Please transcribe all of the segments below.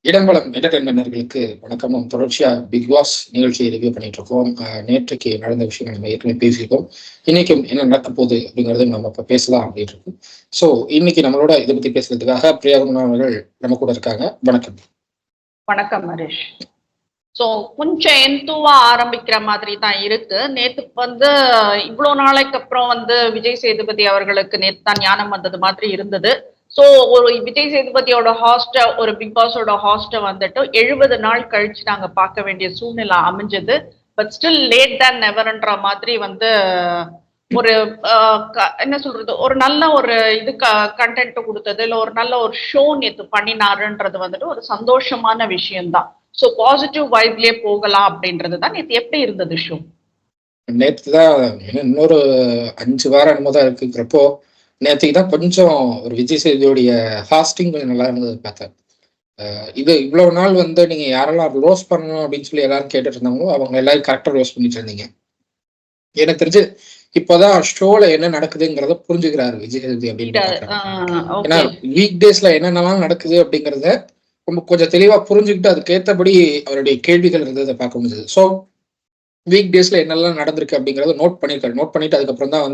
இடம்பலம் என்டர்டைன்மெண்டர்களுக்கு வணக்கமும். தொடர்ச்சியா big pass நிகழ்ச்சியை ரிவ்யூ பண்ணிட்டு இருக்கோம். நேற்றுக்கு நடந்த விஷயங்கள் நம்ம ஏற்கனவே பேசியிருக்கோம். இன்னைக்கும் என்ன நடக்க போகுது அப்படிங்கறது நம்ம இப்ப பேசலாம் அப்படின்னு இருக்கோம். ஸோ இன்னைக்கு நம்மளோட இதை பத்தி பேசுறதுக்காக பிரியாகுமார் அவர்கள் நம்ம கூட இருக்காங்க. வணக்கம். வணக்கம் ஹரிஷ். ஸோ கொஞ்சம் எந்துவா ஆரம்பிக்கிற மாதிரி தான் இருக்கு. நேத்து இவ்வளவு நாளைக்கு அப்புறம் விஜய் சேதுபதி அவர்களுக்கு நேத்து தான் ஞானம் வந்தது மாதிரி இருந்தது. ஸோ ஒரு விஜய் சேதுபதியோட ஹாஸ்ட ஒரு பிக் பாஸோட ஹாஸ்ட 70 நாள் கழிச்சு நாங்க பார்க்க வேண்டிய சூழ்நிலை அமைஞ்சது. பட் ஸ்டில் லேட் தேன் நெவர்ன்ற மாதிரி ஒரு என்ன சொல்றது, ஒரு நல்ல ஒரு இது கண்டென்ட் கொடுத்தது, இல்ல ஒரு நல்ல ஒரு ஷோ நேத்து பண்ணினாருன்றது ஒரு சந்தோஷமான விஷயம்தான். ஸோ பாசிட்டிவ் வைப்லயே போகலாம் அப்படின்றது தான். நேத்து எப்படி இருந்தது ஷோ? நேற்று தான் இன்னொரு 5 வாரம் என்னமோ தான் இருக்குங்கிறப்போ நேற்றுக்கு தான் கொஞ்சம் ஒரு விஜய் சேதுடைய ஃபாஸ்டிங் கொஞ்சம் நல்லா இருந்தது பார்த்தேன். இது இவ்வளவு நாள் நீங்க யாரெல்லாம் ரோஸ் பண்ணணும் அப்படின்னு சொல்லி எல்லாரும் கேட்டுட்டு இருந்தாங்களோ அவங்க எல்லாரும் கரெக்டா ரோஸ் பண்ணிட்டு இருந்தீங்க. எனக்கு தெரிஞ்சு இப்போதான் ஷோல என்ன நடக்குதுங்கிறத புரிஞ்சுக்கிறாரு விஜய் சேதுபதி அப்படின்னு. ஏன்னா வீக் டேஸ்ல என்னென்னலாம் நடக்குது அப்படிங்கிறத ரொம்ப கொஞ்சம் தெளிவா புரிஞ்சுக்கிட்டு அதுக்கேற்றபடி அவருடைய கேள்விகள் இருந்ததை பார்க்க முடிஞ்சது. ஸோ வீக் டேஸ்ல என்னெல்லாம் நடந்திருக்கு அப்படிங்கறத நோட் பண்ணிருக்காரு. நோட் பண்ணிட்டு அதுக்கப்புறம் தான்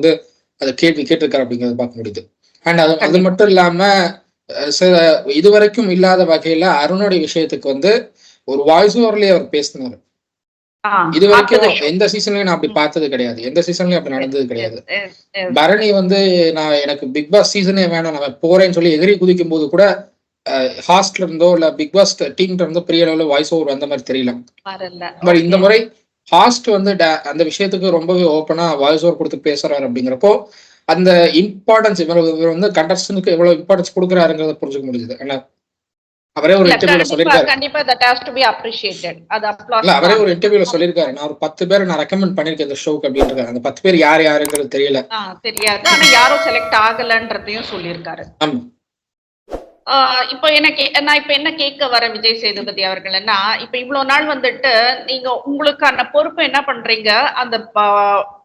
அதை கேள்வி கேட்டிருக்காரு அப்படிங்கறத பார்க்க முடியுது. அண்ட் அது மட்டும் இல்லாம இதுவரைக்கும் இல்லாத வகையில அருணுடைய விஷயத்துக்கு ஒரு வாய்ஸ் ஓவர்லயே அவர் பேசினாரு. இது வரைக்கும் எந்த சீசன்லயும் நான் அப்படி பார்த்தது கிடையாது. எந்த சீசன்லயும் அப்படி நடந்தது கிடையாது. பரணி நான் எனக்கு பிக் பாஸ் சீசனே வேணாம், நான் போறேன்னு சொல்லி எதிரி குதிக்கும் போது கூட ஹாஸ்ட்ல இருந்தோ இல்ல பிக் பாஸ் டீம்ல இருந்தோ பெரிய அளவுல வாய்ஸ் ஓவர் வந்த மாதிரி தெரியல. பட் இந்த முறை ஹாஸ்ட் அந்த விஷயத்துக்கு ரொம்பவே ஓப்பனா வாய்ஸ் ஓவர் கொடுத்து பேசுறாரு அப்படிங்கிறப்போ அந்த இம்பார்ட்டன்ஸ் இவ்வளவு கண்டஸ்டன்ட்க்கு எவ்வளவு இம்பார்ட்டன்ஸ் கொடுக்குறாருங்கிறத புரிஞ்சுக்க முடியுது. ஏன்னா அவரே ஒரு இன்டர்வியூல சொல்லியிருக்காரு. அவரே ஒரு இன்டர்வியூல சொல்லியிருக்காரு, நான் ஒரு 10 பேரை நான் ரெக்கமெண்ட் பண்ணிருக்கேன் இந்த ஷோக்கு அப்படின்னு. அந்த 10 பேர் யாருங்கிறது தெரியல, தெரியாது. ஆனா யாரும் செலக்ட் ஆகலன்றதையும் சொல்லியிருக்காரு. ஆமா. இப்போ நான் இப்ப என்ன கேட்க வர விஜய் சேதுபதி அவர்கள்னா, இப்ப இவ்வளவு நாள் நீங்க உங்களுக்கான பொறுப்பு என்ன பண்றீங்க, அந்த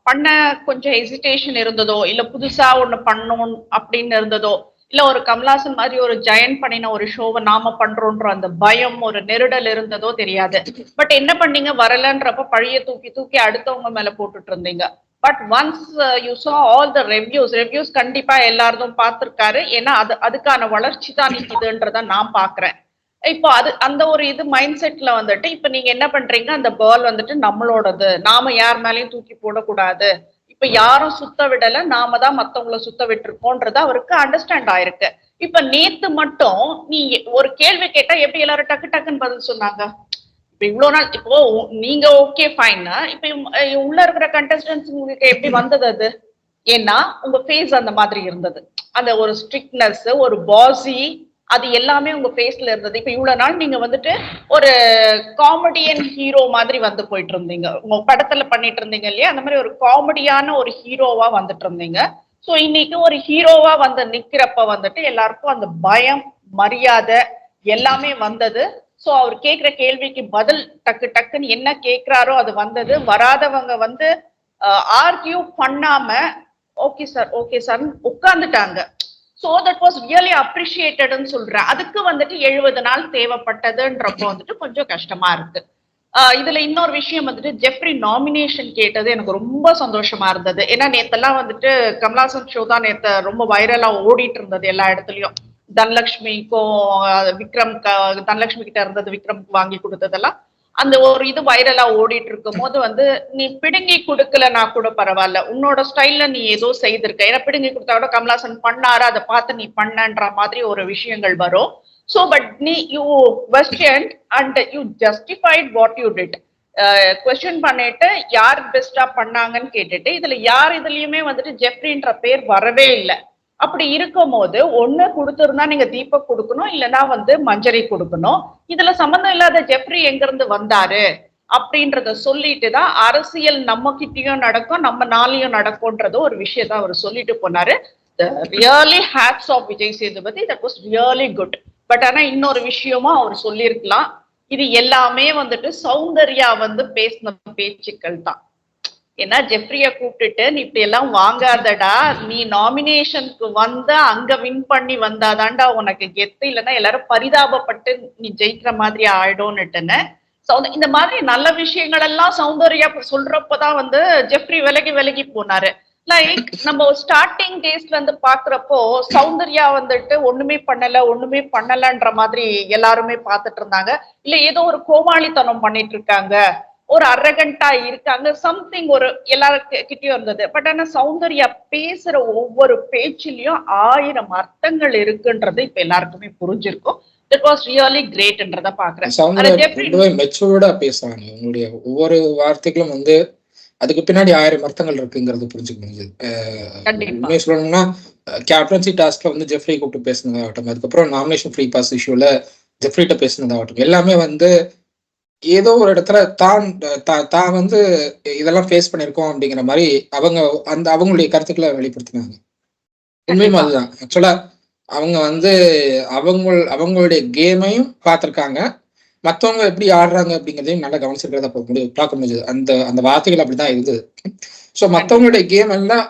பண்ண கொஞ்சம் ஹெசிடேஷன் இருந்ததோ, இல்ல புதுசா ஒண்ணு பண்ணணும் அப்படின்னு இருந்ததோ, இல்ல ஒரு கமலாசன் மாதிரி ஒரு ஜெயன் பண்ணின ஒரு ஷோவை நாம பண்றோன்ற அந்த பயம், ஒரு நெருடல் இருந்ததோ தெரியாது. பட் என்ன பண்ணீங்க, வரலன்றப்ப பழைய தூக்கி தூக்கி அடுத்தவங்க மேல போட்டுட்டு இருந்தீங்க. பட் ஒன்ஸ் யூ சா ஆல் த ரிவ்யூஸ் கண்டிப்பா எல்லாரும் பார்த்திருக்காரு. ஏன்னா அதுக்கான வளர்ச்சி தான் நிக்குதுன்றத நான் பாக்குறேன். இப்போ அந்த ஒரு இது மைண்ட் செட்ல இப்ப நீங்க என்ன பண்றீங்க, அந்த பால் நம்மளோடது, நாம யார் மேலயும் தூக்கி போடக்கூடாது, இப்ப யாரும் சுத்த விடல, நாம தான் மத்தவங்களை சுத்த விட்டுருக்கோன்றது அவருக்கு அண்டர்ஸ்டாண்ட் ஆயிருக்கு. இப்ப நேத்து மட்டும் நீ ஒரு கேள்வி கேட்டா எப்படி எல்லாரும் டக்கு டக்குன்னு பதில் சொன்னாங்க. இப்ப இவ்வளவு நாள் இப்போ நீங்க ஓகே ஃபைன், இப்ப உள்ள இருக்கிற கண்டஸ்டன்ஸ் உங்களுக்கு எப்படி வந்தது அது? ஏன்னா உங்க ஃபேஸ் அந்த மாதிரி இருந்தது, அந்த ஒரு ஸ்ட்ரிக்ட்னஸ், ஒரு பாசி, அது எல்லாமே உங்க ஃபேஸ்ல இருந்தது. இப்ப இவ்வளவு நாள் நீங்க ஒரு காமெடியன் ஹீரோ மாதிரி போயிட்டு இருந்தீங்க, உங்க படத்துல பண்ணிட்டு இருந்தீங்க இல்லையா, அந்த மாதிரி ஒரு காமெடியான ஒரு ஹீரோவா வந்துட்டு இருந்தீங்க. சோ இன்னைக்கு ஒரு ஹீரோவா நிக்கிறப்ப எல்லாருக்கும் அந்த பயம், மரியாதை எல்லாமே வந்தது. சோ அவர் கேட்கிற கேள்விக்கு பதில் டக்கு டக்குன்னு என்ன கேட்கிறாரோ அது வந்தது. வராதவங்க ஆர்கியூ பண்ணாம ஓகே சார் உட்கார்ந்துட்டாங்க. சோ தட் வாஸ் ரியலி அப்ரிஷியேட்டட்னு சொல்றேன். அதுக்கு 70 நாள் தேவைப்பட்டதுன்றப்போ கொஞ்சம் கஷ்டமா இருக்கு. இதுல இன்னொரு விஷயம் ஜெஃப்ரி நாமினேஷன் கேட்டது எனக்கு ரொம்ப சந்தோஷமா இருந்தது. ஏன்னா நேத்தெல்லாம் கமலாசன் ஷோ தான் நேத்து ரொம்ப வைரலா ஓடிட்டு இருந்தது எல்லா இடத்துலயும். தனலட்சுமிக்கும் தனலட்சுமி கிட்ட இருந்தது விக்ரம்க்கு வாங்கி கொடுத்ததெல்லாம் அந்த ஒரு இது வைரலா ஓடிட்டு இருக்கும் போது நீ பிடுங்கி கொடுக்கலன்னா கூட பரவாயில்ல, உன்னோட ஸ்டைல்ல நீ ஏதோ செய்திருக்க. ஏன்னா பிடுங்கி கொடுத்தா கூட கமலாசன் பண்ணாரு, அதை பார்த்து நீ பண்ணன்ற மாதிரி ஒரு விஷயங்கள் வரும். So but you questioned and you justified what you did. Question பண்ணிட்டு யார் பெஸ்டா பண்ணாங்கன்னு கேட்டுட்டு இதுல யார் இதுலயுமே ஜெஃப்ரின்ற பேர் வரவே இல்லை. அப்படி இருக்கும் போது ஒண்ணு கொடுத்திருந்தா நீங்க தீபக் கொடுக்கணும், இல்லைன்னா மஞ்சரி கொடுக்கணும். இதுல சம்பந்தம் இல்லாத ஜெஃப்ரி எங்க இருந்து வந்தாரு அப்படின்றத சொல்லிட்டுதான் அரசியல் நம்ம கிட்டயும் நடக்கும், நம்ம நாளையும் நடக்கும்ன்றது ஒரு விஷயத்த அவர் சொல்லிட்டு போனாரு. Really hats off Vijay Sethupathi, that was really good. But ஆனா இன்னொரு விஷயமும் அவர் சொல்லியிருக்கலாம். இது எல்லாமே சௌந்தர்யா பேசின பேச்சுக்கள் தான். ஏன்னா ஜெஃப்ரிய கூப்பிட்டுட்டு நீ இப்படி எல்லாம் வாங்காதடா, நீ நாமினேஷனுக்கு வந்த அங்க வின் பண்ணி வந்தாதான்டா உனக்கு கெத்து, இல்லைன்னா எல்லாரும் பரிதாபப்பட்டு நீ ஜெயிக்கிற மாதிரி ஆயிடும்னுட்டுன்னு. இந்த மாதிரி நல்ல விஷயங்கள் எல்லாம் சௌந்தர்யா சொல்றப்பதான் வந்து ஜெஃப்ரி விலகி விலகி போனாரு. லைக் நம்ம ஸ்டார்டிங் டேஸ்ல இருந்து பாக்குறப்போ சௌந்தர்யா வந்துட்டு ஒண்ணுமே பண்ணலன்ற மாதிரி எல்லாருமே பாத்துட்டு இருந்தாங்க. இல்ல ஏதோ ஒரு கோமாளித்தனம் பண்ணிட்டு இருக்காங்க, ஒரு அரகண்டா இருக்காங்க, சம்திங் ஒரு எல்லாருக்கிட்டயும் இருந்தது. பட் ஆனா சௌந்தர்யா பேசுற ஒவ்வொரு பேச்சிலையும் 1000 அர்த்தங்கள் இருக்குன்றது இப்ப எல்லாருக்குமே புரிஞ்சிருக்கும். இட் வாஸ் ரியலி கிரேட்ன்றத பாக்குறேன். ரொம்பவே மெச்சூர்டா பேசுறாங்க. உங்களுடைய ஒவ்வொரு வார்த்தைகளும் வந்து அதுக்கு பின்னாடி 1000 அர்த்தங்கள் இருக்குங்கிறது புரிஞ்சுக்க முடியுது. உண்மையை சொல்லணும்னா கேப்டன்சி டாஸ்க்ல வந்து ஜெஃப்ரி கூப்பிட்டு பேசினதாகட்டும், அதுக்கப்புறம் நாமினேஷன் ஃப்ரீ பாஸ் இஷ்யூல ஜெஃப்ரிட்ட பேசினதாகட்டும், எல்லாமே வந்து ஏதோ ஒரு இடத்துல தான் வந்து இதெல்லாம் ஃபேஸ் பண்ணியிருக்கோம் அப்படிங்கிற மாதிரி அவங்களுடைய கருத்துக்களை வெளிப்படுத்தினாங்க. உண்மையும் அதுதான். ஆக்சுவலா அவங்க வந்து அவங்களுடைய கேமையும் பார்த்துருக்காங்க, மற்றவங்க எப்படி ஆடுறாங்க அப்படிங்கிறதையும் நல்லா கவனிச்சிருக்கிறத பார்க்க முடியுது. அந்த வார்த்தைகள் அப்படிதான் இருந்தது. ஸோ மற்றவங்களுடைய கேம் எல்லாம்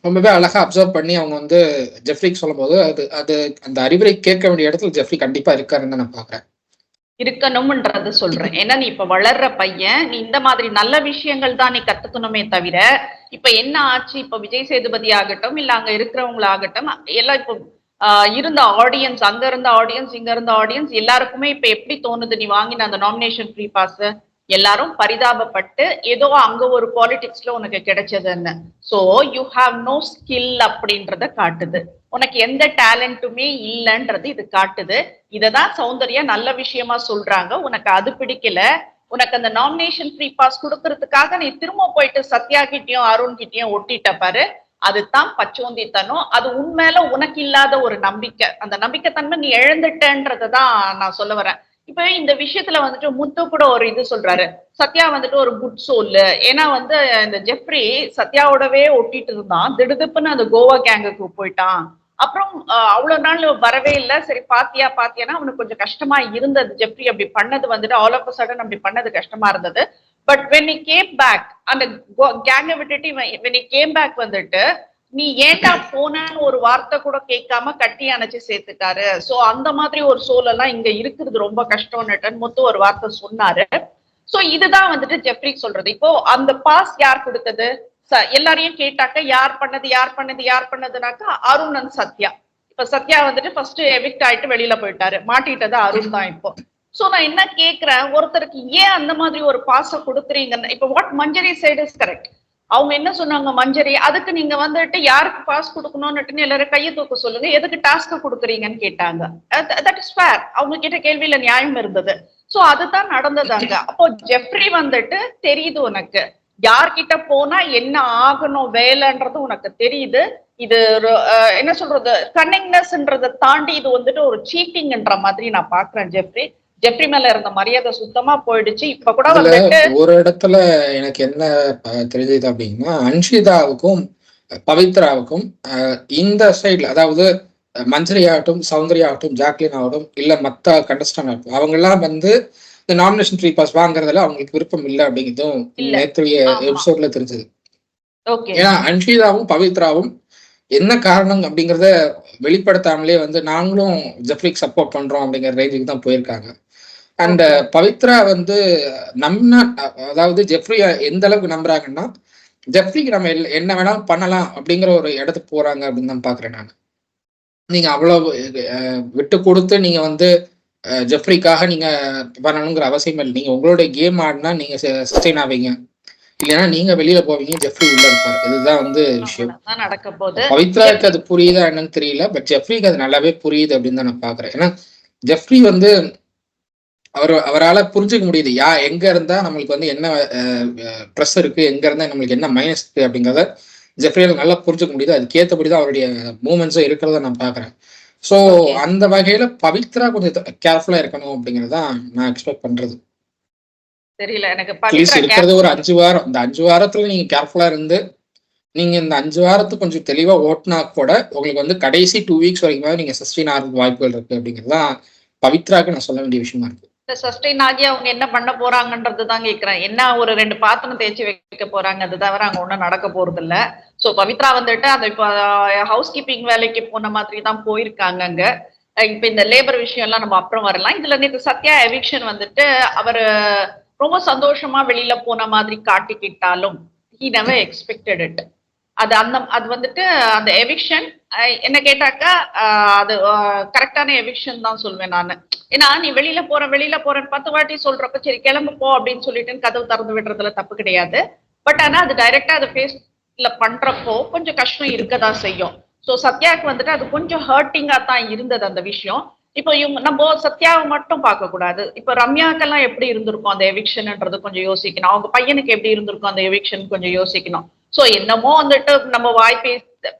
ரொம்பவே அழகா அப்சர்வ் பண்ணி அவங்க வந்து ஜெஃப்ரிக்கு சொல்லும் போது அது அந்த அறிவுரை கேட்க வேண்டிய இடத்துல ஜெஃப்ரி கண்டிப்பா இருக்காருன்னு நான் பாக்குறேன். இருக்கணும்ன்றது சொல்றேன். ஏன்னா நீ இப்ப வளர்ற பையன், நீ இந்த மாதிரி நல்ல விஷயங்கள் தான் நீ கத்துக்கணுமே தவிர, இப்ப என்ன ஆச்சு, இப்ப விஜய் சேதுபதி ஆகட்டும், இல்ல அங்க இருக்கிறவங்களாகட்டும், எல்லாம் இப்போ இருந்த ஆடியன்ஸ், அங்க இருந்த ஆடியன்ஸ், இங்க இருந்த ஆடியன்ஸ் எல்லாருக்குமே இப்ப எப்படி தோணுது, நீ வாங்கின அந்த நாமினேஷன் ஃப்ரீ பாஸ் எல்லாரும் பரிதாபப்பட்டு ஏதோ அங்க ஒரு பாலிடிக்ஸ்ல உனக்கு கிடைச்சதுன்னு. So you have no skill அப்படின்றத காட்டுது. உனக்கு எந்த டேலண்ட்டுமே இல்லைன்றது இது காட்டுது. இததான் சௌந்தர்யா நல்ல விஷயமா சொல்றாங்க. உனக்கு அது பிடிக்கல, உனக்கு அந்த நாமினேஷன் ஃப்ரீ பாஸ் கொடுக்கறதுக்காக நீ திரும்ப போயிட்டு சத்யா கிட்டயும் அருண் கிட்டயும் ஒட்டிட்ட பாரு, அதுதான் பச்சோந்தித்தனம். அது உண்மையில உனக்கு இல்லாத ஒரு நம்பிக்கை. அந்த நம்பிக்கை தன்மை நீ இழந்துட்டன்றதான் நான் சொல்ல வரேன். இப்ப இந்த விஷயத்துல வந்துட்டு முத்து கூட ஒரு இது சொல்றாரு, சத்யா வந்துட்டு ஒரு குட் சோல். ஏன்னா வந்து இந்த ஜெஃப்ரி சத்யாவோடவே ஒட்டிட்டு இருந்தான், திடுதுப்புன்னு அந்த கோவா கேங்குக்கு போயிட்டான். அப்புறம் அவ்வளவு நாள் வரவே இல்லை. சரி பாத்தியானா அவனுக்கு கொஞ்சம் கஷ்டமா இருந்தது. ஜெஃப்ரி அப்படி பண்ணது வந்துட்டு ஆல் ஆஃப் அ சடன் அப்படி பண்ணது கஷ்டமா இருந்தது. But when he came back, அந்த கேங்கை விட்டுட்டு when he came back வந்துட்டு நீ ஏன்டா போனன்னு ஒரு வார்த்தை கூட கேட்காம கட்டி அணைச்சு சேர்த்துட்டாரு. சோ அந்த மாதிரி ஒரு சூழல்லாம் இங்க இருக்கிறது ரொம்ப கஷ்டம்னுட்டு முத்து ஒரு வார்த்தை சொன்னாரு. சோ இதுதான் வந்துட்டு ஜெஃப்ரிக்கு சொல்றது. இப்போ அந்த பாஸ் யார் கொடுத்தது, எல்லாரையும் கேட்டாக்க யார் பண்ணதுனாக்கா அருண் அண்ட் சத்யா. இப்ப சத்யா வந்துட்டு ஃபர்ஸ்ட் எவிக்ட் ஆயிட்டு வெளியில போயிட்டாரு, மாட்டிட்டது அருண் தான் இப்போ. சோ நான் என்ன கேக்குறேன், ஒருத்தருக்கு ஏன் அந்த மாதிரி ஒரு பாச கொடுக்குறீங்க? இப்ப what Manjari side is correct. அவங்க என்ன சொன்னாங்க, மஞ்சரி அதுக்கு நீங்க வந்துட்டு யாருக்கு பாஸ் கொடுக்கணும்னு எல்லாரும் கையை தூக்க சொல்லுங்க, எதுக்கு டாஸ்க் கொடுக்குறீங்கன்னு கேட்டாங்க. That is fair. அவங்க கிட்ட கேள்வியில நியாயம் இருந்தது. சோ அதுதான் நடந்ததாங்க. அப்போ ஜெஃப்ரி வந்துட்டு தெரியுது உனக்கு யார்கிட்ட போனா என்ன ஆகணும் வேலைன்றது உனக்கு தெரியுது. இது என்ன சொல்றது, கன்னிங்னஸ்ன்றதை தாண்டி இது வந்துட்டு ஒரு சீட்டிங்ன்ற மாதிரி நான் பாக்குறேன். ஜெஃப்ரி மேல இருந்த மரியாதை சுத்தமா போயிடுச்சு. இப்ப கூட வந்துட்டு ஒரு இடத்துல எனக்கு என்ன தெரிஞ்சது அப்படின்னா, அன்ஷிதாவுக்கும் பவித்ராவுக்கும் இந்த சைட்ல, அதாவது மஞ்சரி ஆகட்டும், சௌந்தர்யா ஆகட்டும், ஜாக்லின் ஆகட்டும், இல்ல மத்த கண்டஸ்டன்ட் ஆகட்டும், அவங்க எல்லாம் வந்து இந்த நாமினேஷன் ஃப்ரீ பாஸ் வாங்குறதுல அவங்களுக்கு விருப்பம் இல்லை அப்படிங்கிறதும் நேற்றைய எபிசோட்ல தெரிஞ்சது. ஏன்னா அன்ஷிதாவும் பவித்ராவும் என்ன காரணம் அப்படிங்கிறத வெளிப்படுத்தாமலே வந்து நாங்களும் ஜெஃப்ரிக்கு சப்போர்ட் பண்றோம் அப்படிங்கிற ரேஞ்சுக்கு தான் போயிருக்காங்க. அண்ட் பவித்ரா வந்து அதாவது ஜெஃப்ரி எந்த அளவுக்கு நம்புறாங்கன்னா, ஜெஃப்ரிக்கு நம்ம என்ன வேணாலும் பண்ணலாம் அப்படிங்கிற ஒரு இடத்துக்கு போறாங்க அப்படின்னு தான் பாக்குறேன் நான். நீங்க அவ்வளவு விட்டு கொடுத்து நீங்க வந்து ஜெஃப்ரிக்காக நீங்க பண்ணணுங்கிற அவசியம் இல்லை. நீங்க உங்களுடைய கேம் ஆடினா நீங்க சஸ்டெயின் ஆவீங்க, இல்லைன்னா நீங்க வெளியில போவீங்க, ஜெஃப்ரி உள்ள இருப்பாரு. இதுதான் வந்து விஷயம். பவித்ராவுக்கு அது புரியுதா என்னன்னு தெரியல, பட் ஜெஃப்ரிக்கு அது நல்லாவே புரியுது அப்படின்னு தான் நான் பாக்குறேன். ஏன்னா ஜெஃப்ரி வந்து அவரால் புரிஞ்சுக்க முடியுது எங்க இருந்தா நம்மளுக்கு வந்து என்ன ப்ளஸ் இருக்கு, எங்க இருந்தா நம்மளுக்கு என்ன மைனஸ் இருக்கு அப்படிங்கிறத ஜெஃப்ரியால நல்லா புரிஞ்சுக்க முடியுது. அதுக்கேற்றபடிதான் அவருடைய மூமெண்ட்ஸும் இருக்கிறத நான் பாக்குறேன். ஸோ அந்த வகையில பவித்ரா கொஞ்சம் கேர்ஃபுல்லா இருக்கணும் அப்படிங்கறதான் நான் எக்ஸ்பெக்ட் பண்றது. தெரியல எனக்கு இருக்கிறது ஒரு 5 வாரம். இந்த 5 வாரத்துல நீங்க கேர்ஃபுல்லா இருந்து நீங்க இந்த 5 வாரத்துக்கு கொஞ்சம் தெளிவா ஓட்டினா கூட உங்களுக்கு வந்து கடைசி 2 வீக்ஸ் வரைக்கும் நீங்க சஸ்டெயின் ஆகிறதுக்கு வாய்ப்புகள் இருக்கு அப்படிங்கிறதுதான் பவித்ராக்கு நான் சொல்ல வேண்டிய விஷயமா இருக்கு. சஸ்டெயின் ஆகி அவங்க என்ன பண்ண போறாங்கன்றது தான் கேக்குறேன். என்ன ஒரு 2 பாத்திரம் தேய்ச்சி வைக்க போறாங்க. அது தவிர அங்க ஒண்ணும் நடக்க போறது இல்ல. சோ பவித்ரா வந்துட்டு அந்த இப்ப ஹவுஸ் கீப்பிங் வேலைக்கு போன மாதிரி தான் போயிருக்காங்க அங்க. இப்ப இந்த லேபர் விஷயம் எல்லாம் நம்ம அப்புறம் வரலாம். இதுல நேத்து சத்யா எவிக்ஷன் வந்துட்டு அவரு ரொம்ப சந்தோஷமா வெளியில போன மாதிரி காட்டிக்கிட்டாலும் he never expected it. அது வந்துட்டு அந்த எவிக்ஷன் என்ன கேட்டாக்கா அது கரெக்டான எவிக்ஷன் தான் சொல்வேன் நானு. ஏன்னா நீ வெளியில போறேன்னு 10 வாட்டி சொல்றப்ப சரி கிளம்பு போ அப்படின்னு சொல்லிட்டு கதவு திறந்து விடுறதுல தப்பு கிடையாது. பட் ஆனா அது டைரக்டா அது ஃபேஸ்ல பண்றப்போ கொஞ்சம் கஷ்டம் இருக்கதான் செய்யும். சோ சத்யாவுக்கு வந்துட்டு அது கொஞ்சம் ஹர்ட்டிங்கா தான் இருந்தது அந்த விஷயம். இப்போ இவங்க நம்ம சத்யாவை மட்டும் பார்க்க கூடாது. இப்ப ரம்யாக்கெல்லாம் எப்படி இருந்திருக்கும் அந்த எவிக்ஷன்ன்றது கொஞ்சம் யோசிக்கணும். அவங்க பையனுக்கு எப்படி இருந்திருக்கும் அந்த எவிக்ஷன் கொஞ்சம் யோசிக்கணும். சோ என்னமோ வந்துட்டு நம்ம வாய்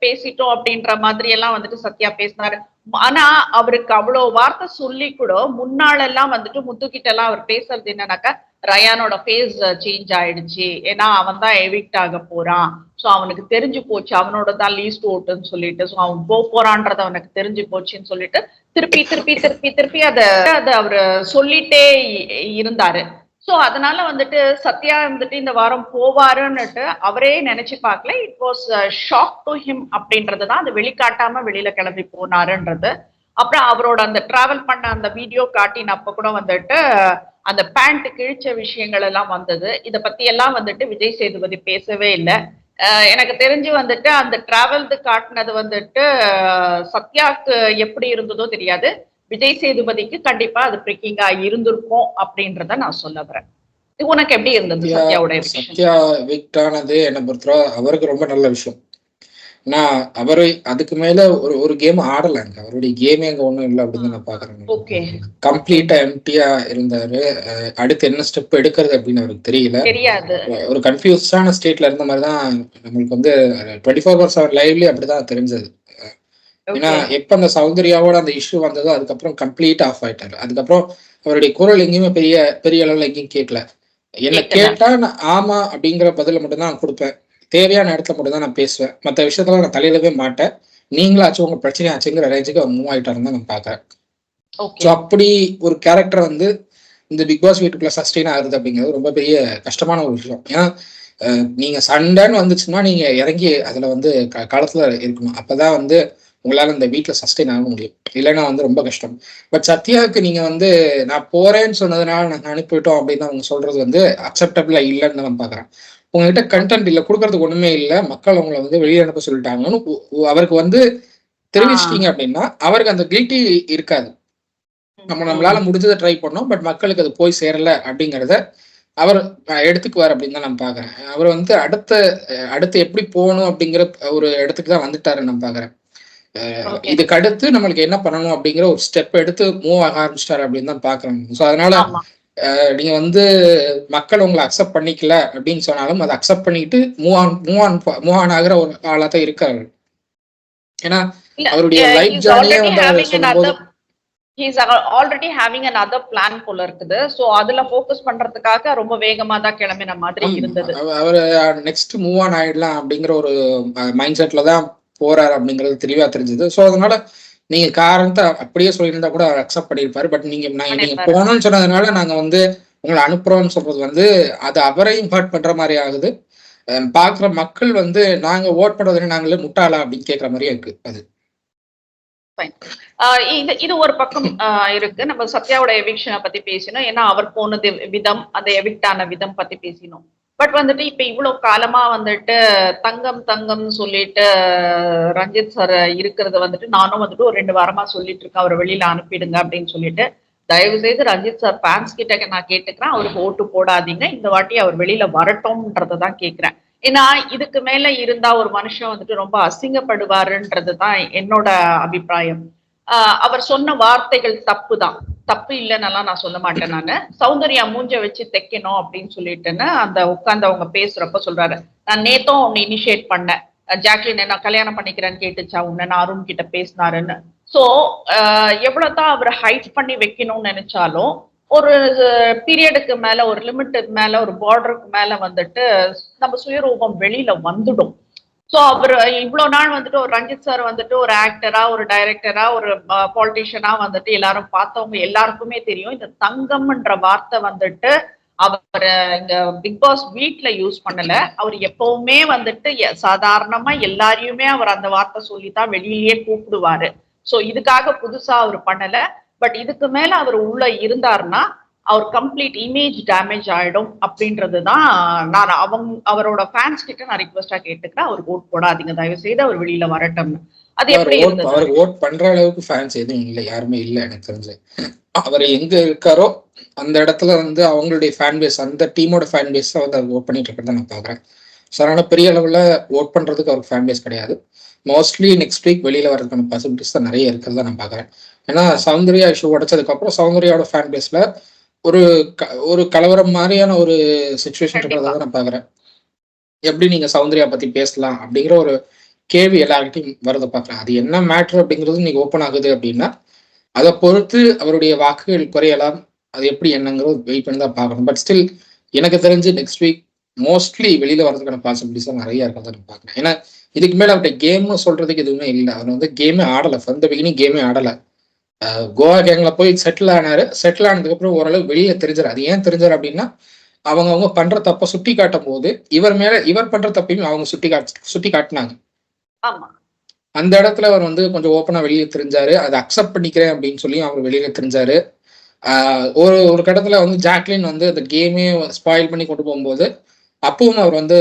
பேசிட்டோம் அப்படின்ற மாதிரி எல்லாம் வந்துட்டு சத்யா பேசினாரு. ஆனா அவருக்கு அவ்வளவு வார்த்தை சொல்லி கூட முன்னாள் எல்லாம் வந்துட்டு முத்துக்கிட்ட எல்லாம் அவர் பேசுறது என்னன்னாக்கா ரயானோட ஃபேஸ் சேஞ்ச் ஆயிடுச்சு. ஏன்னா அவன் தான் எவிக்ட் ஆக போறான். சோ அவனுக்கு தெரிஞ்சு போச்சு அவனோட தான் லீஸ்ட் ஓட்டுன்னு சொல்லிட்டு சோ அவன் போறான்றது அவனுக்கு தெரிஞ்சு போச்சுன்னு சொல்லிட்டு திருப்பி திருப்பி திருப்பி திருப்பி அத அவரு சொல்லிட்டே இருந்தாரு. சோ அதனால வந்துட்டு சத்யா வந்துட்டு இந்த வாரம் போவாருன்னுட்டு அவரே நினைச்சு பார்க்கல. It was shock to him அப்படின்றதுதான் அது வெளிக்காட்டாம வெளியில கிளம்பி போனாருன்றது. அப்புறம் அவரோட அந்த டிராவல் பண்ண அந்த வீடியோ காட்டினப்ப கூட வந்துட்டு அந்த பேண்ட் கிழிச்ச விஷயங்கள் எல்லாம் வந்தது. இத பத்தி எல்லாம் வந்துட்டு விஜய் சேதுபதி பேசவே இல்லை. எனக்கு தெரிஞ்சு வந்துட்டு அந்த டிராவல்து காட்டினது வந்துட்டு சத்யாக்கு எப்படி இருந்ததோ தெரியாது. விஜய் சேதுபதிக்கு கண்டிப்பா அது பிரிக்கிங்கா இருந்திருக்கும் அப்படின்றத நான் சொல்ல வரேன். உனக்கு எப்படி இருந்தது சத்யாவோட சத்யா எவிக்ட் ஆனது என்னை பொறுத்தவரை அவருக்கு ரொம்ப நல்ல விஷயம். நான் அவரு அதுக்கு மேல ஒரு கேம் ஆடலாங்க. அவருடைய கேமே அங்க ஒண்ணும் இல்லை அப்படின்னு நான் பாக்குறேன். கம்ப்ளீட்டா எம்டியா இருந்தாரு. அடுத்து என்ன ஸ்டெப் எடுக்கிறது அப்படின்னு அவருக்கு தெரியல. ஒரு கன்ஃபியூஸ்டான ஸ்டேட்ல இருந்த மாதிரிதான் நம்மளுக்கு வந்து 24/7 லைவ்லயே அப்படிதான் தெரிஞ்சது. ஏன்னா எப்ப அந்த சௌந்தர்யாவோட அந்த இஷ்யூ வந்ததோ அதுக்கப்புறம் கம்ப்ளீட் ஆஃப் ஆயிட்டாரு. அதுக்கப்புறம் அவருடைய குரல் எங்கேயுமே பெரிய அளவுல எங்கேயும் கேட்கல. என்ன கேட்டா நான் ஆமா அப்படிங்கிற பதில மட்டும் தான் நான் கொடுப்பேன். தேவையான இடத்துல மட்டும் தான் நான் பேசுவேன். மற்ற விஷயத்துல நான் தலையிடவே மாட்டேன். நீங்களாச்சும் உங்க பிரச்சனை ஆச்சுங்கிற ரேஞ்சுக்கு அவர் மூவ் ஆயிட்டாருன்னு தான் நான் பாக்குறேன். ஸோ அப்படி ஒரு கேரக்டர் வந்து இந்த பிக் பாஸ் வீட்டுக்குள்ள சஸ்டெயின் ஆகுது அப்படிங்கிறது ரொம்ப பெரிய கஷ்டமான ஒரு விஷயம். ஏன்னா நீங்க சண்டைன்னு வந்துச்சுன்னா நீங்க இறங்கி அதுல வந்து களத்துல இருக்கணும். அப்பதான் வந்து உங்களால இந்த வீட்டுல சஸ்டெயின் ஆக முடியும். இல்லைன்னா வந்து ரொம்ப கஷ்டம். பட் சத்யாவுக்கு நீங்க வந்து நான் போறேன்னு சொன்னதுனால நாங்க அனுப்பிவிட்டோம் அப்படின்னு அவங்க சொல்றது வந்து அக்செப்டபிளா இல்லைன்னு நான் பாக்குறேன். உங்ககிட்ட கண்டென்ட் இல்ல, கொடுக்கறதுக்கு ஒண்ணுமே இல்ல, மக்கள் உங்களை வந்து வெளியே அனுப்ப சொல்லிட்டாங்கன்னு அவருக்கு வந்து தெரிவிச்சிட்டீங்க அப்படின்னா அவருக்கு அந்த கில்ட்டி இருக்காது. நம்மளால முடிஞ்சதை ட்ரை பண்ணோம், பட் மக்களுக்கு அது போய் சேரல அப்படிங்கிறத அவர் எடுத்துக்குவார் அப்படின்னு தான் நான் பாக்குறேன். அவர் வந்து அடுத்து எப்படி போகணும் அப்படிங்கிற ஒரு இடத்துக்கு தான் வந்துட்டாருன்னு நான் பாக்குறேன். இதுக்கு அடுத்து நம்மளுக்கு என்ன பண்ணணும் அப்படிங்கிற ஒரு ஸ்டெப் எடுத்து மூவ் ஆக ஆரம்பிச்சிட்டாரு அப்படின்னு தான் பாக்குறேன். ஸோ அதனால நீங்க வந்து மக்கள் உங்களை அக்செப்ட் பண்ணிக்கல அப்படின்னு சொன்னாலும் அதை அக்செப்ட் பண்ணிட்டு மூவ் ஆன் ஆகிற ஒரு ஆளா தான் இருக்காரு. ஏன்னா அவருடைய லைஃப் ஜர்னியே வந்து சொல்லும்போது he's already having another plan போல இருக்குது. சோ அதுல ஃபோக்கஸ் பண்றதுக்காக ரொம்ப வேகமா தான் கிளம்பின மாதிரி இருந்தது. அவரு நெக்ஸ்ட் மூவ் ஆன் ஆயிடலாம் அப்படிங்கிற ஒரு மைண்ட் செட்ல தான் போறாரு அப்படிங்கிறது தெளிவா தெரிஞ்சது. சோ அதனால நீங்க காரணத்தை அப்படியே சொல்லியிருந்தா கூட அவர் அக்செப்ட் பண்ணியிருப்பாரு. பட் நீங்க போகணும்னு சொன்னதுனால நாங்க வந்து உங்களை அனுப்புறோம்னு சொல்றது வந்து அது அவரையும் ஹர்ட் பண்ற மாதிரி ஆகுது. பாக்குற மக்கள் வந்து நாங்க ஓட் பண்றதுன்னு நாங்களே முட்டாளா அப்படின்னு கேட்கற மாதிரியே இருக்கு. அது இது ஒரு பக்கம் இருக்கு. நம்ம சத்யாவோட எவிக்ஷனை பத்தி பேசணும். ஏன்னா அவர் போனது விதம், அந்த எவிக்ட் ஆன விதம் பத்தி பேசணும். பட் வந்துட்டு இப்ப இவ்வளவு காலமா வந்துட்டு தங்கம் சொல்லிட்டு ரஞ்சித் சார் இருக்கிறது வந்துட்டு நானும் வந்துட்டு ஒரு 2 வாரமா சொல்லிட்டு இருக்கேன் அவரை வெளியில அனுப்பிடுங்க அப்படின்னு சொல்லிட்டு. தயவு செய்து ரஞ்சித் சார் ஃபேன்ஸ் கிட்ட நான் கேட்டுக்கிறேன், அவருக்கு ஓட்டு போடாதீங்க, இந்த வாட்டி அவர் வெளியில வரட்டும்ன்றதான் கேட்கிறேன். ஏன்னா இதுக்கு மேல இருந்தா ஒரு மனுஷன் வந்துட்டு ரொம்ப அசிங்கப்படுவாருன்றதுதான் என்னோட அபிப்பிராயம். அவர் சொன்ன வார்த்தைகள் தப்பு இல்லைன்னெல்லாம் நான் சொல்ல மாட்டேன். நானு சௌந்தர்யா மூஞ்ச வச்சு தைக்கணும் அப்படின்னு சொல்லிட்டுன்னு அந்த உட்கார்ந்து அவங்க பேசுறப்ப சொல்றாரு, நான் நேத்தும் உன்னை இனிஷியேட் பண்ணேன், ஜாக்லின் என்ன கல்யாணம் பண்ணிக்கிறேன்னு கேட்டுச்சா உன்னை, நான் அருண் கிட்ட பேசினாருன்னு. சோ எவ்வளவுதான் அவர் ஹைட் பண்ணி வைக்கணும்னு நினைச்சாலும் ஒரு பீரியடுக்கு மேல, ஒரு லிமிட்டுக்கு மேல, ஒரு பார்டருக்கு மேல வந்துட்டு நம்ம சுயரூபம் வெளியில வந்துடும். சோ அவர் இவ்வளவு நாள் வந்துட்டு ஒரு ரஞ்சித் சார் வந்துட்டு ஒரு ஆக்டரா, ஒரு டைரக்டரா, ஒரு பாலிட்டிஷியனா வந்துட்டு எல்லாரும் பார்த்தவங்க எல்லாருக்குமே தெரியும். இந்த தங்கம்ன்ற வார்த்தை வந்துட்டு அவர் இங்க பிக் பாஸ் வீட்ல யூஸ் பண்ணல. அவர் எப்பவுமே வந்துட்டு சாதாரணமா எல்லாரையுமே அவர் அந்த வார்த்தை சொல்லித்தான் வெளியிலேயே கூப்பிடுவாரு. சோ இதுக்காக புதுசா அவர் பண்ணல. பட் இதுக்கு மேல அவர் உள்ள இருந்தாருன்னா அவர் கம்ப்ளீட் இமேஜ் டேமேஜ் ஆயிடும் அப்படின்றதுதான் நான் அவரோட ஃபேன்ஸ் கிட்ட நான் ரிக்வெஸ்டா கேட்டுக்கிறேன். அவர் ஓட் போடாதீங்க, தயவு செய்து அவர் வெளியில வரட்டும்னு. அது எப்படி இருந்தது? அவர் ஓட் பண்ற அளவுக்கு ஃபேன்ஸ் எதுவும் இல்லை, யாருமே இல்லை எனக்கு தெரிஞ்சு. அவர் எங்க இருக்காரோ அந்த இடத்துல வந்து அவங்களுடைய ஃபேன் பேஸ், அந்த டீமோட ஃபேன் பேஸ் தான் வந்து அவர் ஓட் பண்ணிட்டு இருக்கிறத நான் பாக்குறேன். ஸோ அதனால பெரிய அளவுல ஓட் பண்றதுக்கு அவருக்கு ஃபேன் பேஸ் கிடையாது. மோஸ்ட்லி நெக்ஸ்ட் வீக் வெளியில வரதுக்கான பாசிபிலிட்டிஸ் தான் நிறைய இருக்கிறதா நான் பாக்குறேன். ஏன்னா சௌந்தர்யா இஷ்யூ உடைச்சதுக்கு அப்புறம் சௌந்தர்யாவோட ஃபேன் பேஸ்ல ஒரு ஒரு கலவரம் மாதிரியான ஒரு சுச்சுவேஷன் இருக்கிறதா நான் பாக்குறேன். எப்படி நீங்க சௌந்தர்யா பத்தி பேசலாம் அப்படிங்கிற ஒரு கேள்வி எல்லார்கிட்டையும் வரதை பாக்குறேன். அது என்ன மேட்ரு அப்படிங்கிறது நீங்க ஓப்பன் ஆகுது அப்படின்னா அதை பொறுத்து அவருடைய வாக்குகள் குறையலாம். அது எப்படி என்னங்கிறது வெயிட் பண்ணி தான் பார்க்கணும். பட் ஸ்டில் எனக்கு தெரிஞ்சு நெக்ஸ்ட் வீக் மோஸ்ட்லி வெளியில வரதுக்கான பாசிபிலிட்டிஸ் நிறைய இருக்கிறத நான் பார்க்குறேன். ஏன்னா இதுக்கு மேல அவர்கிட்ட கேம்னு சொல்றதுக்கு எதுவுமே இல்லை. அவர் வந்து கேமே ஆடலை, ஃப்ரம் த பிகினிங் கேமே ஆடலை. கோவா கேங்ல போய் செட்டில் ஆனாரு. செட்டில் ஆனதுக்கு அப்புறம் ஓரளவு வெளியில தெரிஞ்சாரு. அது ஏன் தெரிஞ்சாரு அப்படின்னா அவங்க பண்ற தப்ப சுட்டி காட்டும் போது இவர் பண்ற தப்பையும் அவங்க சுட்டி காட்டினாங்க. அந்த இடத்துல அவர் வந்து கொஞ்சம் ஓப்பனா வெளியில தெரிஞ்சாரு. அதை அக்செப்ட் பண்ணிக்கிறேன் அப்படின்னு சொல்லி அவர் வெளியில தெரிஞ்சாரு. ஒரு கட்டத்துல வந்து ஜாக்லின் வந்து அந்த கேமே ஸ்பாயில் பண்ணி கொண்டு போகும்போது அப்பவும் அவர் வந்து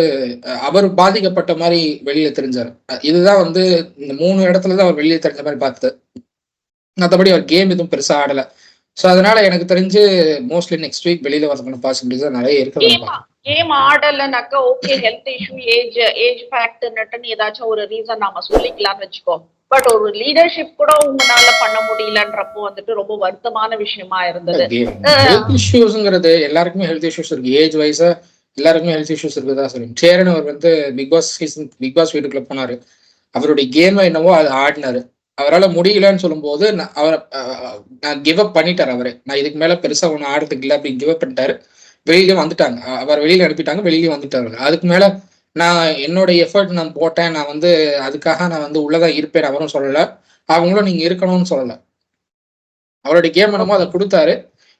அவர் பாதிக்கப்பட்ட மாதிரி வெளியில தெரிஞ்சாரு. இதுதான் வந்து இந்த 3 இடத்துலதான் அவர் வெளியில தெரிஞ்ச மாதிரி பார்த்தது. மற்றபடி அவர் கேம் எதுவும் பெருசா ஆடல. சோ அதனால எனக்கு தெரிஞ்சு மோஸ்ட்லி நெக்ஸ்ட் வீக் வெளியில வரதுக்கான பாசிபிலிட்டிஸ் நிறைய இருக்கு. கேம் ஆடலனாக்கா ஓகே, ஹெல்த் இஷ்யூ, ஏஜ் ஃபேக்டர்னு ஏதாச்சும் ஒரு ரீசன் நாம சொல்லிக்கலாம்னு வச்சுக்கோ. பட் ஒரு லீடர்ஷிப் கூட உங்களால பண்ண முடியலன்றப்போ வந்துட்டு ரொம்ப வருத்தமான விஷயமா இருந்தது. ஹெல்த் இஷ்யூஸ்ங்கிறது எல்லாருக்குமே ஹெல்த் இஷ்யூஸ் இருக்கு. ஏஜ் வைஸா எல்லாருக்குமே ஹெல்த் இஷ்யூஸ் இருக்குதான் சொல்லுங்க. சேரன் அவர் வந்து பிக் பாஸ் வீட்டுக்குள்ள போனாரு. அவருடைய கேம் என்னவோ அது ஆடினாரு. அவரால் முடியலன்னு சொல்லும் போது நான் கிவ் அப் பண்ணிட்டாரு. அவரு நான் இதுக்கு மேல பெருசா ஒண்ணு ஆடுறதுக்கு இல்லை அப்படின்னு கிவ் அப் பண்ணிட்டாரு. வெளியில வந்துட்டாங்க, அவர் வெளியில அனுப்பிட்டாங்க, வெளியில வந்துட்டாரு. அதுக்கு மேல நான் என்னோட எஃபர்ட் நான் போட்டேன், நான் வந்து அதுக்காக நான் வந்து உள்ளதான் இருப்பேன் அவரும் சொல்லல, அவங்களும் நீங்க இருக்கணும்னு சொல்லல. அவருடைய கேம் என்னமோ அதை கொடுத்தாரு.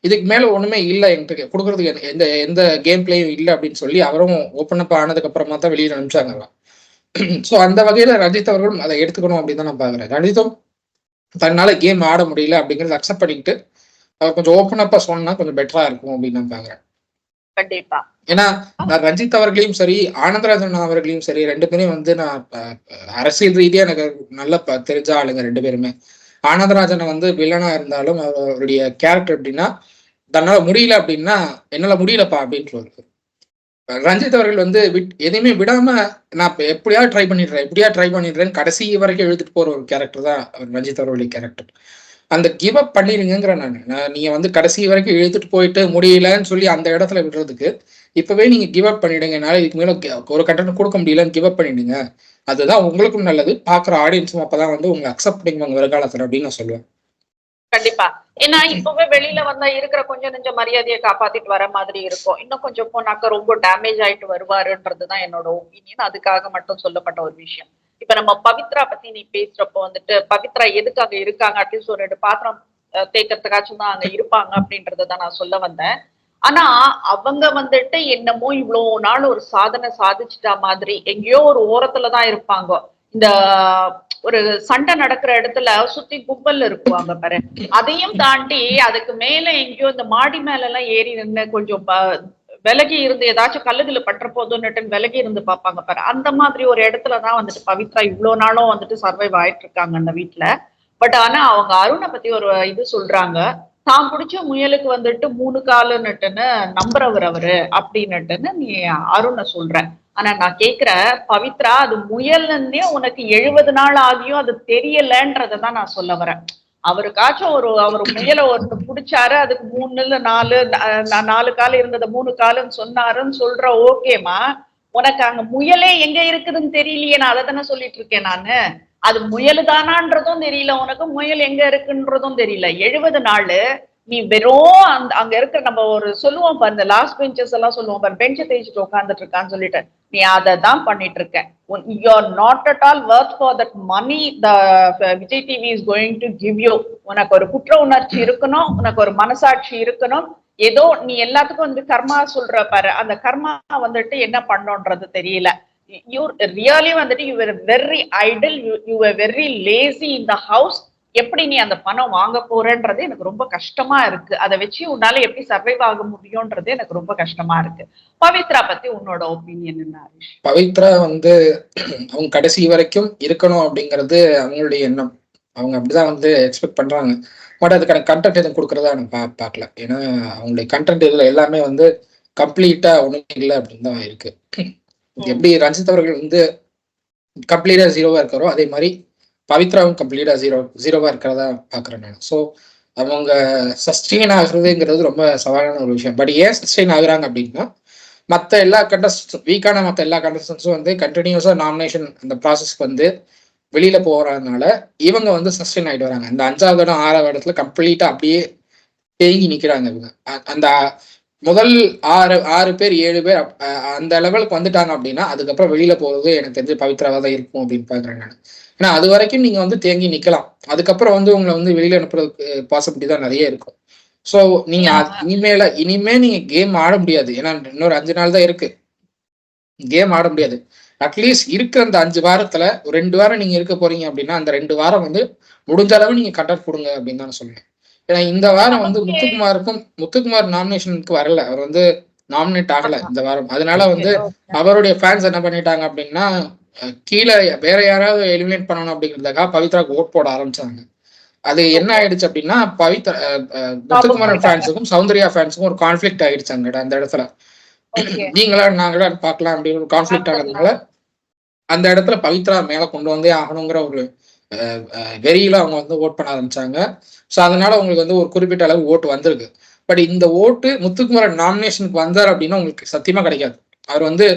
இதுக்கு மேல ஒண்ணுமே இல்லை என்கிட்ட கொடுக்கறதுக்கு, எந்த எந்த கேம் பிளேயும் இல்லை அப்படின்னு சொல்லி அவரும் ஓப்பன் அப் ஆனதுக்கு அப்புறமா தான் வெளியில அனுப்பிச்சாங்க. ஸோ அந்த வகையில ரஞ்சித் அவர்களும் அதை எடுத்துக்கணும் அப்படின்னு தான் நான் பாக்குறேன். ரஞ்சித்தும் தன்னால கேம் ஆட முடியல அப்படிங்கறத அக்செப்ட் பண்ணிட்டு அவர் கொஞ்சம் ஓப்பன் அப்பா சொன்னா கொஞ்சம் பெட்டரா இருக்கும் அப்படின்னு நான் பாக்குறேன். கண்டிப்பா. ஏன்னா நான் ரஞ்சித் அவர்களையும் சரி, ஆனந்தராஜன் அவர்களையும் சரி, 2 பேரையும் வந்து நான் அரசியல் ரீதியா எனக்கு நல்ல தெரிஞ்ச ஆளுங்க 2 பேருமே. ஆனந்தராஜனை வந்து வில்லனா இருந்தாலும் அவருடைய கேரக்டர் எப்படின்னா, தன்னால முடியல அப்படின்னா என்னால முடியலப்பா அப்படின்னு சொல்லுவாரு. ரஞ்சித் அவர்கள் வந்து எதையுமே விடாம நான் எப்படியாவது ட்ரை பண்ணிடுறேன் கடைசி வரைக்கும் எழுதிட்டு போற ஒரு கேரக்டர் தான் ரஞ்சித் அவர்களுடைய கேரக்டர். அந்த கிவ் அப் பண்ணிருங்கிற நீங்க வந்து கடைசி வரைக்கும் எழுதிட்டு போயிட்டு முடியலன்னு சொல்லி அந்த இடத்துல விடுறதுக்கு இப்பவே நீங்க கிவ் அப் பண்ணிடுங்க. என்னால இதுக்கு மேல ஒரு கண்டென்ட் கொடுக்க முடியலன்னு கிவ் அப் பண்ணிடுங்க. அதுதான் உங்களுக்கும் நல்லது, பாக்குற ஆடியன்ஸும் அப்பதான் வந்து உங்களை அக்செப்ட் பண்ணிக்குவாங்க வருங்காலத்துல அப்படின்னு நான் சொல்லுவேன். கண்டிப்பா. ஏன்னா இப்பவே வெளியில வந்தா இருக்கிற கொஞ்சம் நெஞ்ச மரியாதையை காப்பாத்திட்டு வர மாதிரி இருக்கும். இன்னும் கொஞ்சம் போனாக்க ரொம்ப டேமேஜ் ஆயிட்டு வருவாருன்றதுதான் என்னோட ஒப்பீனியன். அதுக்காக மட்டும் சொல்லப்பட்ட ஒரு விஷயம். இப்ப நம்ம பவித்ரா பத்தி நீ பேசுறப்போ வந்துட்டு பவித்ரா எதுக்கு அங்க இருக்காங்க, அட்லீஸ்ட் ஒரு 2 பாத்திரம் தேய்க்கிறதுக்காச்சும் தான் அங்க இருப்பாங்க அப்படின்றதான் நான் சொல்ல வந்தேன். ஆனா அவங்க வந்துட்டு என்னமோ இவ்வளவு நாள் ஒரு சாதனை சாதிச்சுட்டா மாதிரி எங்கேயோ ஒரு ஓரத்துலதான் இருப்பாங்க. இந்த ஒரு சண்டை நடக்கிற இடத்துல சுத்தி கும்பல் இருக்குவாங்க பாரு, அதையும் தாண்டி அதுக்கு மேல எங்கேயோ இந்த மாடி மேல எல்லாம் ஏறி நின்று கொஞ்சம் விலகி இருந்து ஏதாச்சும் கல்லுகளை பற்ற போதுன்னுட்டு விலகி இருந்து பார்ப்பாங்க பாரு. அந்த மாதிரி ஒரு இடத்துலதான் வந்துட்டு பவித்ரா இவ்வளவு நாளும் வந்துட்டு சர்வைவ் ஆயிட்டு இருக்காங்க அந்த வீட்டுல. பட் ஆனா அவங்க அருணை பத்தி ஒரு இது சொல்றாங்க, தான் பிடிச்ச முயலுக்கு வந்துட்டு 3 காலுன்னுட்டுன்னு நம்புறவர் அவரு அப்படின்னுட்டுன்னு நீ அருணை சொல்ற. ஆனா நான் கேக்குறேன் பவித்ரா, அது முயல்னே உனக்கு 70 நாள் ஆகியும் அது தெரியலன்றதான் நான் சொல்ல வரேன். அவருக்காச்சும் அவர் முயலை ஒருத்தர் பிடிச்சாரு, அதுக்கு 3 இல்ல 4 கால் இருந்தது 3 காலுன்னு சொன்னாருன்னு சொல்ற. ஓகேமா, உனக்கு அங்க முயலே எங்க இருக்குதுன்னு தெரியலையே, நான் அதை தானே சொல்லிட்டு இருக்கேன் நானு. அது முயல் தானான்றதும் தெரியல உனக்கு, முயல் எங்க இருக்குன்றதும் தெரியல. 70 நாள் நீ வெறும் அங்க இருக்கிற நம்ம ஒரு சொல்லுவோம் பாரு, இந்த லாஸ்ட் பெஞ்சஸ் எல்லாம் சொல்லுவோம் பாரு, பெஞ்சை தேய்ச்சிட்டு உட்காந்துட்டு இருக்கான்னு சொல்லிட்டு நீ அதை தான் பண்ணிட்டு இருக்க. You are not at all worth for that money the Vijay TV is going to give you. உனக்கு ஒரு குற்ற உணர்ச்சி இருக்கணும், உனக்கு ஒரு மனசாட்சி இருக்கணும். ஏதோ நீ எல்லாத்துக்கும் வந்து கர்மா சொல்ற பாரு, அந்த கர்மா வந்துட்டு என்ன பண்ணோன்றது தெரியல. யூ ரியலி வந்துட்டு you were very idle, you were very lazy in the house. எப்படி நீ அந்த பணம் வாங்க போறன்றது எனக்கு ரொம்ப கஷ்டமா இருக்கு. அதை வச்சு உன்னால எப்படி சர்வைவ் ஆக முடியும்ன்றது எனக்கு ரொம்ப கஷ்டமா இருக்கு. பவித்ரா பத்தி உன்னோட ஒப்பீனியன் என்ன ஹரிஷ்? பவித்ரா வந்து அவங்க கடைசி வரைக்கும் இருக்கணும் அப்படிங்கிறது அவங்களுடைய எண்ணம். அவங்க அப்படிதான் வந்து எக்ஸ்பெக்ட் பண்றாங்க. பட் அதுக்கான கண்டென்ட் எதுவும் கொடுக்கறதா நான் பார்க்கல. ஏன்னா அவங்களுடைய கண்டென்ட் இதுல எல்லாமே வந்து கம்ப்ளீட்டா ஒண்ணுமே இல்லை அப்படின்னு தான் இருக்கு. எப்படி ரஞ்சித் அவர்கள் வந்து கம்ப்ளீட்டா ஜீரோவா இருக்காரோ அதே மாதிரி பவித்ராவும் கம்ப்ளீட்டா ஜீரோவா இருக்கிறதா பாக்குறேன் நான். ஸோ அவங்க சஸ்டெயின் ஆகுறதுங்கிறது ரொம்ப சவாலான ஒரு விஷயம். பட் ஏன் சஸ்டெயின் ஆகுறாங்க அப்படின்னா, மற்ற எல்லா கண்டஸ்டன்ஸும் வீக்கான மற்ற எல்லா கண்டஸ்டன்ஸும் வந்து கண்டினியூஸா நாமினேஷன் அந்த ப்ராசஸ்க்கு வந்து வெளியில போறதுனால இவங்க வந்து சஸ்டெயின் ஆகிட்டு வராங்க. இந்த 5வது இடம் 6வது இடத்துல கம்ப்ளீட்டா அப்படியே தேங்கி நிக்கிறாங்க இவங்க. அந்த முதல் 6 பேர் 7 பேர் அந்த லெவலுக்கு வந்துட்டாங்க அப்படின்னா அதுக்கப்புறம் வெளியில போறது எனக்கு தெரிஞ்சு பவித்ராவா தான் இருக்கும் அப்படின்னு பாக்குறேன் நான். ஏன்னா அது வரைக்கும் நீங்க வந்து தேங்கி நிக்கலாம், அதுக்கப்புறம் வந்து உங்களை வந்து வெளியில அனுப்புறதுக்கு பாசிபிலிட்டி தான் நிறைய இருக்கும். ஸோ நீங்க இனிமே நீங்க கேம் ஆட முடியாது. ஏன்னா இன்னொரு 5 நாள் தான் இருக்கு, கேம் ஆட முடியாது. அட்லீஸ்ட் இருக்கிற அந்த 5 வாரத்துல ஒரு 2 வாரம் நீங்க இருக்க போறீங்க அப்படின்னா அந்த 2 வாரம் வந்து முடிஞ்ச அளவு நீங்க கண்டக்ட் கொடுங்க அப்படின்னு தான் சொல்லுவேன். ஏன்னா இந்த வாரம் வந்து முத்துக்குமார் நாமினேஷனுக்கு வரல, அவர் வந்து நாமினேட் ஆகல இந்த வாரம். அதனால வந்து அவருடைய ஃபேன்ஸ் என்ன பண்ணிட்டாங்க அப்படின்னா கீழே வேற யாராவது எலிமினேட் பண்ணணும் அப்படிங்கிறதுக்காக பவித்ராக்கு ஓட் போட ஆரம்பிச்சாங்க. அது என்ன ஆயிடுச்சு அப்படின்னா முத்துக்குமாரன் ஃபேன்ஸுக்கும் சௌந்தர்யா ஃபேன்ஸுக்கும் ஒரு கான்ஃபிளிக்ட் ஆயிடுச்சு அந்த இடத்துல. நீங்களா நாங்களா பார்க்கலாம் அப்படின்னு ஒரு கான்ஃபிளிக்ட் ஆனதுனால அந்த இடத்துல பவித்ரா மேல கொண்டு வந்தே ஆகணுங்கிற ஒரு வெறியில அவங்க வந்து ஓட் பண்ண ஆரம்பிச்சாங்க. ஸோ அதனால உங்களுக்கு வந்து ஒரு குறிப்பிட்ட அளவு ஓட்டு வந்திருக்கு. பட் இந்த ஓட்டு முத்துக்குமாரன் நாமினேஷனுக்கு வந்தார் அப்படின்னா உங்களுக்கு சத்தியமா கிடைக்காது. அவர் வந்து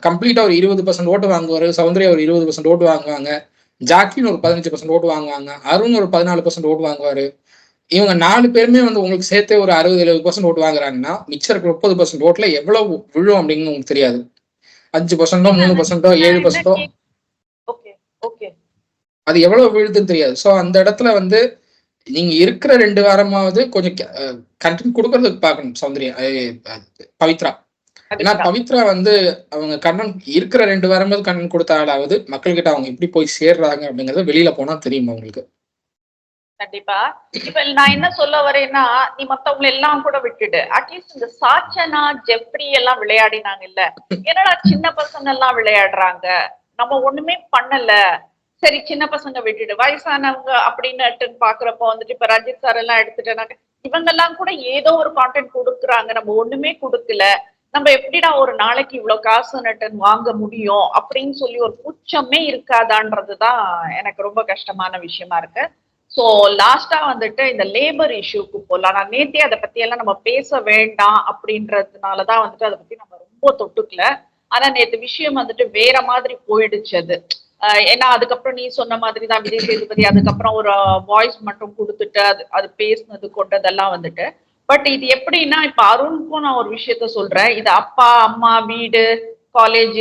கம்ப்ளீட்டா ஒரு 20% ஓட்டு வாங்குவாரு, சௌந்தர்யா ஒரு 20% ஓட்டு வாங்குவாங்க, ஜாக்லின் ஒரு 15% ஓட்டு வாங்குவாங்க, அருண் ஒரு 14% ஓட்டு வாங்குவாரு. இவங்க 4 பேருமே வந்து உங்களுக்கு சேர்த்து ஒரு 60-70% ஓட்டு வாங்குறாங்கன்னா மிச்சம் இருக்கிற 30% ஓட்டுல எவ்வளவு விழும் அப்படின்னு உங்களுக்கு தெரியாது. 5%, 3%, 7%, அது எவ்வளவு விழுதுன்னு தெரியாது. ஸோ அந்த இடத்துல வந்து நீங்க இருக்கிற 2 வாரமாவது கொஞ்சம் கண்டென்ட் கொடுக்கறதுக்கு பார்க்கணும் சௌந்தர்யா பவித்ரா. ஏன்னா பவித்ரா வந்து அவங்க கண்டென்ட் இருக்கிற 2 வாரமாவது கண்டென்ட் கொடுத்தாலாவது மக்கள்கிட்ட அவங்க எப்படி போய் சேர்றாங்க அப்படிங்கறது வெளியில போனா தெரியும் அவங்களுக்கு. கண்டிப்பா. இப்ப நான் என்ன சொல்ல வரேன்னா, நீ மத்தவங்க எல்லாம் கூட விட்டுடு, அட்லீஸ்ட் இந்த சாச்சனா ஜெப்ரி எல்லாம் விளையாடினாங்க இல்ல, என்னடா சின்ன பசங்க எல்லாம் விளையாடுறாங்க, நம்ம ஒண்ணுமே பண்ணல, சரி சின்ன பசங்க விட்டுடு, வயசானவங்க அப்படின்னு பாக்குறப்போ வந்துட்டு இப்ப ரஞ்சித் சார் எல்லாம் எடுத்துட்டேனாக்க இவங்க எல்லாம் கூட ஏதோ ஒரு கான்டென்ட் கொடுக்குறாங்க, நம்ம ஒண்ணுமே கொடுக்கல, நம்ம எப்படிடா ஒரு நாளைக்கு இவ்வளவு காசு நட்டன் வாங்க முடியும் அப்படின்னு சொல்லி ஒரு புச்சமே இருக்காதான்றதுதான் எனக்கு ரொம்ப கஷ்டமான விஷயமா இருக்கு. சோ லாஸ்டா வந்துட்டு இந்த லேபர் இஷ்யூக்கு போலாம். நான் நேத்தே அதை பத்தி எல்லாம் நம்ம பேச வேண்டாம் அப்படின்றதுனாலதான் வந்துட்டு அதை பத்தி நம்ம ரொம்ப தொட்டுக்கல. ஆனா நேத்து விஷயம் வந்துட்டு வேற மாதிரி போயிடுச்சு அது. ஏன்னா அதுக்கப்புறம் நீ சொன்ன மாதிரிதான் விஜய் சேதுபதி அதுக்கப்புறம் ஒரு வாய்ஸ் மட்டும் கொடுத்துட்டு அது பேசினது கொண்டதெல்லாம் வந்துட்டு. பட் இது எப்படின்னா இப்ப அருணுக்கும் நான் ஒரு விஷயத்த சொல்றேன், இது அப்பா அம்மா வீடு காலேஜ்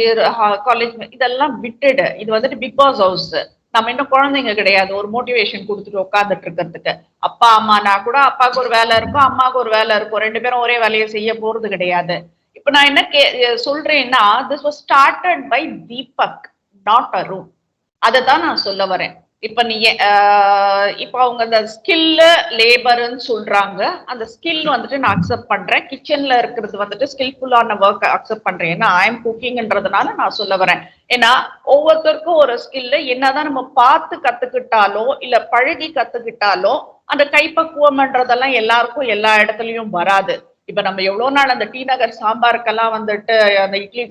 இதெல்லாம் விட்டுடு, இது வந்துட்டு பிக் பாஸ் ஹவுஸ். நம்ம இன்னும் குழந்தைங்க கிடையாது ஒரு மோட்டிவேஷன் கொடுத்துட்டு உட்காந்துட்டு இருக்கிறதுக்கு. அப்பா அம்மானா கூட அப்பாவுக்கு ஒரு வேலை இருக்கும், அம்மாவுக்கு ஒரு வேலை இருக்கும், 2 பேரும் ஒரே வேலையை செய்ய போறது கிடையாது. இப்ப நான் என்ன சொல்றேன்னா, this was started by Deepak, not Arun. அதை தான் நான் சொல்ல வரேன். இப்ப நீ இப்ப அவங்க அந்த ஸ்கில் லேபர்ன்னு சொல்றாங்க, அந்த ஸ்கில் வந்துட்டு நான் அக்செப்ட் பண்றேன், கிச்சன்ல இருக்கிறது வந்துட்டு ஸ்கில்ஃபுல்லான ஒர்க் அக்செப்ட் பண்றேன், ஏன்னா ஐ எம் குக்கிங்ன்றதுனால நான் சொல்ல வரேன். ஏன்னா ஒவ்வொருத்தருக்கும் ஒரு ஸ்கில் என்னதான் நம்ம பார்த்து கத்துக்கிட்டாலோ இல்ல பழகி கத்துக்கிட்டாலோ அந்த கைப்பக்குவம்ன்றதெல்லாம் எல்லாருக்கும் எல்லா இடத்துலயும் வராது. இப்ப நம்ம எவ்வளவு நாள் அந்த டி நகர் சாம்பாருக்கெல்லாம் வந்துட்டு அந்த இட்லி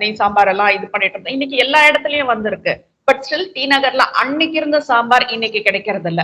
நெய் சாம்பார் எல்லாம் இது பண்ணிட்டு இருந்தோம், இன்னைக்கு எல்லா இடத்துலயும் வந்திருக்கு. பட் ஸ்டில் டி நகர்ல அன்னைக்கு இருந்த சாம்பார் இன்னைக்கு கிடைக்கிறது இல்ல,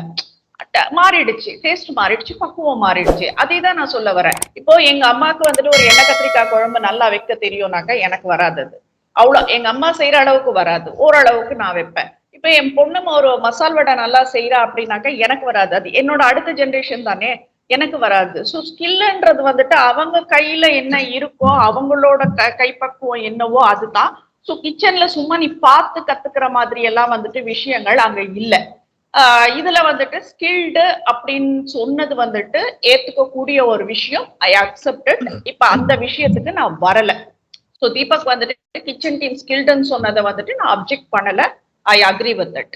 மாறிடுச்சு, டேஸ்ட் மாறிடுச்சு, பக்குவம் மாறிடுச்சு. அதேதான் நான் சொல்ல வரேன். இப்போ எங்க அம்மாவுக்கு வந்துட்டு ஒரு எண்ணெய் கத்திரிக்காய் குழம்பு நல்லா வைக்க தெரியும்னாக்கா எனக்கு வராது, அது அவ்வளவு எங்க அம்மா செய்யற அளவுக்கு வராது, ஓரளவுக்கு நான் வைப்பேன். இப்ப என் பொண்ணும் ஒரு மசால் வடை நல்லா செய்யறா அப்படின்னாக்கா எனக்கு வராது, அது என்னோட அடுத்த ஜென்ரேஷன் தானே. எனக்கு வராது. ஸோ ஸ்கில்ன்றது வந்துட்டு அவங்க கையில என்ன இருக்கோ அவங்களோட கைப்பக்குவம் என்னவோ அதுதான். ஸோ கிச்சன்ல சும்மா நீ பார்த்து கத்துக்கிற மாதிரி எல்லாம் வந்துட்டு விஷயங்கள் அங்க இல்ல. இதுல வந்துட்டு ஸ்கில்டு அப்படின்னு சொன்னது வந்துட்டு ஏத்துக்கக்கூடிய ஒரு விஷயம். ஐ அக்செப்டட். இப்ப அந்த விஷயத்துக்கு நான் வரல. ஸோ தீபக் வந்துட்டு கிச்சன் டீம் ஸ்கில்டுன்னு சொன்னதை வந்துட்டு நான் அப்ஜெக்ட் பண்ணல. I agree with that.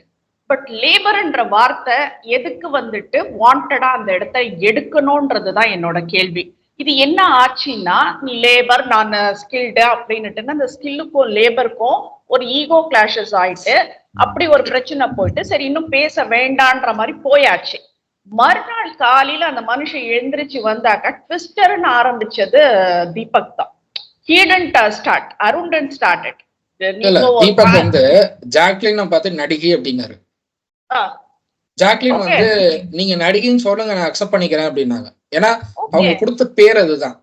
But லேபர்ன்ற வார்த்தை எதுக்கு வந்துட்டு வாண்டடா அந்த இடத்த எடுக்கணும்ன்றதுதான் என்னோட கேள்வி. இது என்ன ஆச்சுன்னா, நீ லேபர் நான் ஸ்கில்டு அப்படின்னுட்டு அந்த ஸ்கில்லுக்கும் லேபருக்கும் ஒரு ஈகோ கிளாஷஸ் ஆயிட்டு அப்படி ஒரு பிரச்சனை போயிட்டு சரி இன்னும் பேச வேண்டான்ற மாதிரி போயாச்சு. மறுநாள் காலையில அந்த மனுஷன் எழுந்திரிச்சு வந்தாக்க ட்விஸ்டர்னு ஆரம்பிச்சது தீபக் தான். He didn't start. Arun didn't start it. Deepak வந்து ஜாக்லின் பார்த்து நடிகை அப்படின்னாரு. ஜாக்லின் வந்து நீங்க நடிகைன்னு சொல்லுங்க நான் அக்செப்ட் பண்ணிக்கிறேன் அப்படின்னாங்க. ஏன்னா அவங்க கொடுத்த பேர் அதுதான்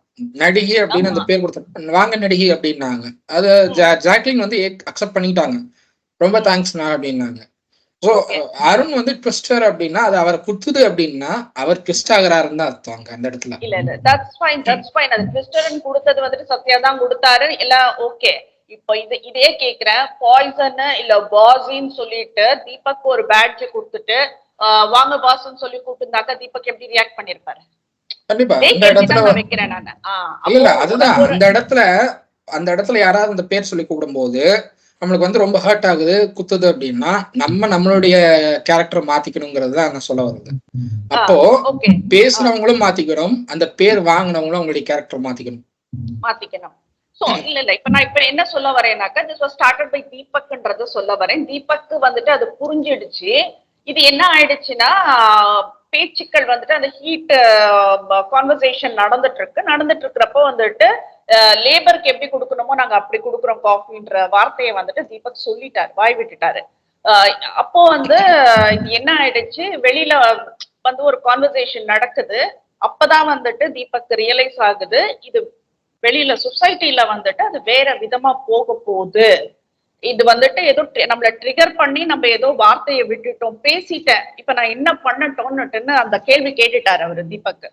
நடிகை அப்படின்னு அந்த பேர் கொடுத்த வாங்க நடிகை அப்படின்னாங்க. அது ஜாக்லின் வந்து அக்செப்ட் பண்ணிட்டாங்க. ரொம்ப தேங்க்ஸ்ண்ணா அப்படின்னாங்க. ஸோ அருண் வந்து ட்விஸ்டர் அப்படின்னா அது அவரை குத்துது அப்படின்னா அவர் ட்விஸ்ட் ஆகிறாருன்னு தான் அர்த்தம் அந்த இடத்துல. இல்ல இல்ல தட்ஸ் ஃபைன் தட்ஸ் ஃபைன். அது ட்விஸ்டர்னு கொடுத்தது வந்துட்டு சத்யா தான் கொடுத்தாரு எல்லாம் ஓகே. இப்போ இதே கேக்குறேன், பாய்சன் இல்ல பாஸின்னு சொல்லிட்டு தீபக் ஒரு பேட்ஜ் கொடுத்துட்டு வாங்க பாஸ்ன்னு சொல்லி கூப்பிட்டுருந்தாக்கா தீபக் எப்படி ரியாக்ட் பண்ணிருப்பாரு? கண்டிப்பா அந்த இடத்துல வைக்கிறேன் நானு. இல்ல அதுதான் அந்த இடத்துல யாராவது அந்த பேர் சொல்லி கூப்பிடும் போது நம்மளுக்கு வந்து ரொம்ப ஹர்ட் ஆகுது குத்துது அப்படின்னா நம்மளுடைய கேரக்டர் மாத்திக்கணுங்கிறது தான் நான் சொல்ல வருது. அப்போ பேசுறவங்களும் மாத்திக்கணும், அந்த பேர் வாங்கினவங்களும் அவங்களுடைய கேரக்டர் மாத்திக்கணும். சோ இல்ல இப்ப நான் இப்ப என்ன சொல்ல வரேன்னாக்கா திஸ் வாஸ் ஸ்டார்டட் பை தீபக்ன்றத சொல்ல வரேன். தீபக் வந்துட்டு அது புரிஞ்சிடுச்சு. இது என்ன ஆயிடுச்சுன்னா பேச்சுக்கள் வந்துட்டு அந்த ஹீட் கான்வர்சேஷன் நடந்துட்டு இருக்கிறப்போ வந்துட்டு லேபருக்கு எப்படி கொடுக்கணுமோ நாங்க அப்படி கொடுக்குறோம் காஃபின்ற வார்த்தையை வந்துட்டு தீபக் சொல்லிட்டாரு, வாய் விட்டுட்டாரு. அப்போ வந்து என்ன ஆயிடுச்சு, வெளியில வந்து ஒரு கான்வர்சேஷன் நடக்குது. அப்பதான் வந்துட்டு தீபக் ரியலைஸ் ஆகுது இது வெளியில சொசைட்டில வந்துட்டு அது வேற விதமா போக போகுது. இது வந்துட்டு ஏதோ நம்மள ட்ரிகர் பண்ணி நம்ம ஏதோ வார்த்தையை விட்டுட்டோம், பேசிட்டேன், இப்ப நான் என்ன பண்ணட்டோம்னுட்டுன்னு அந்த கேள்வி கேட்டுட்டாரு அவரு தீபக்.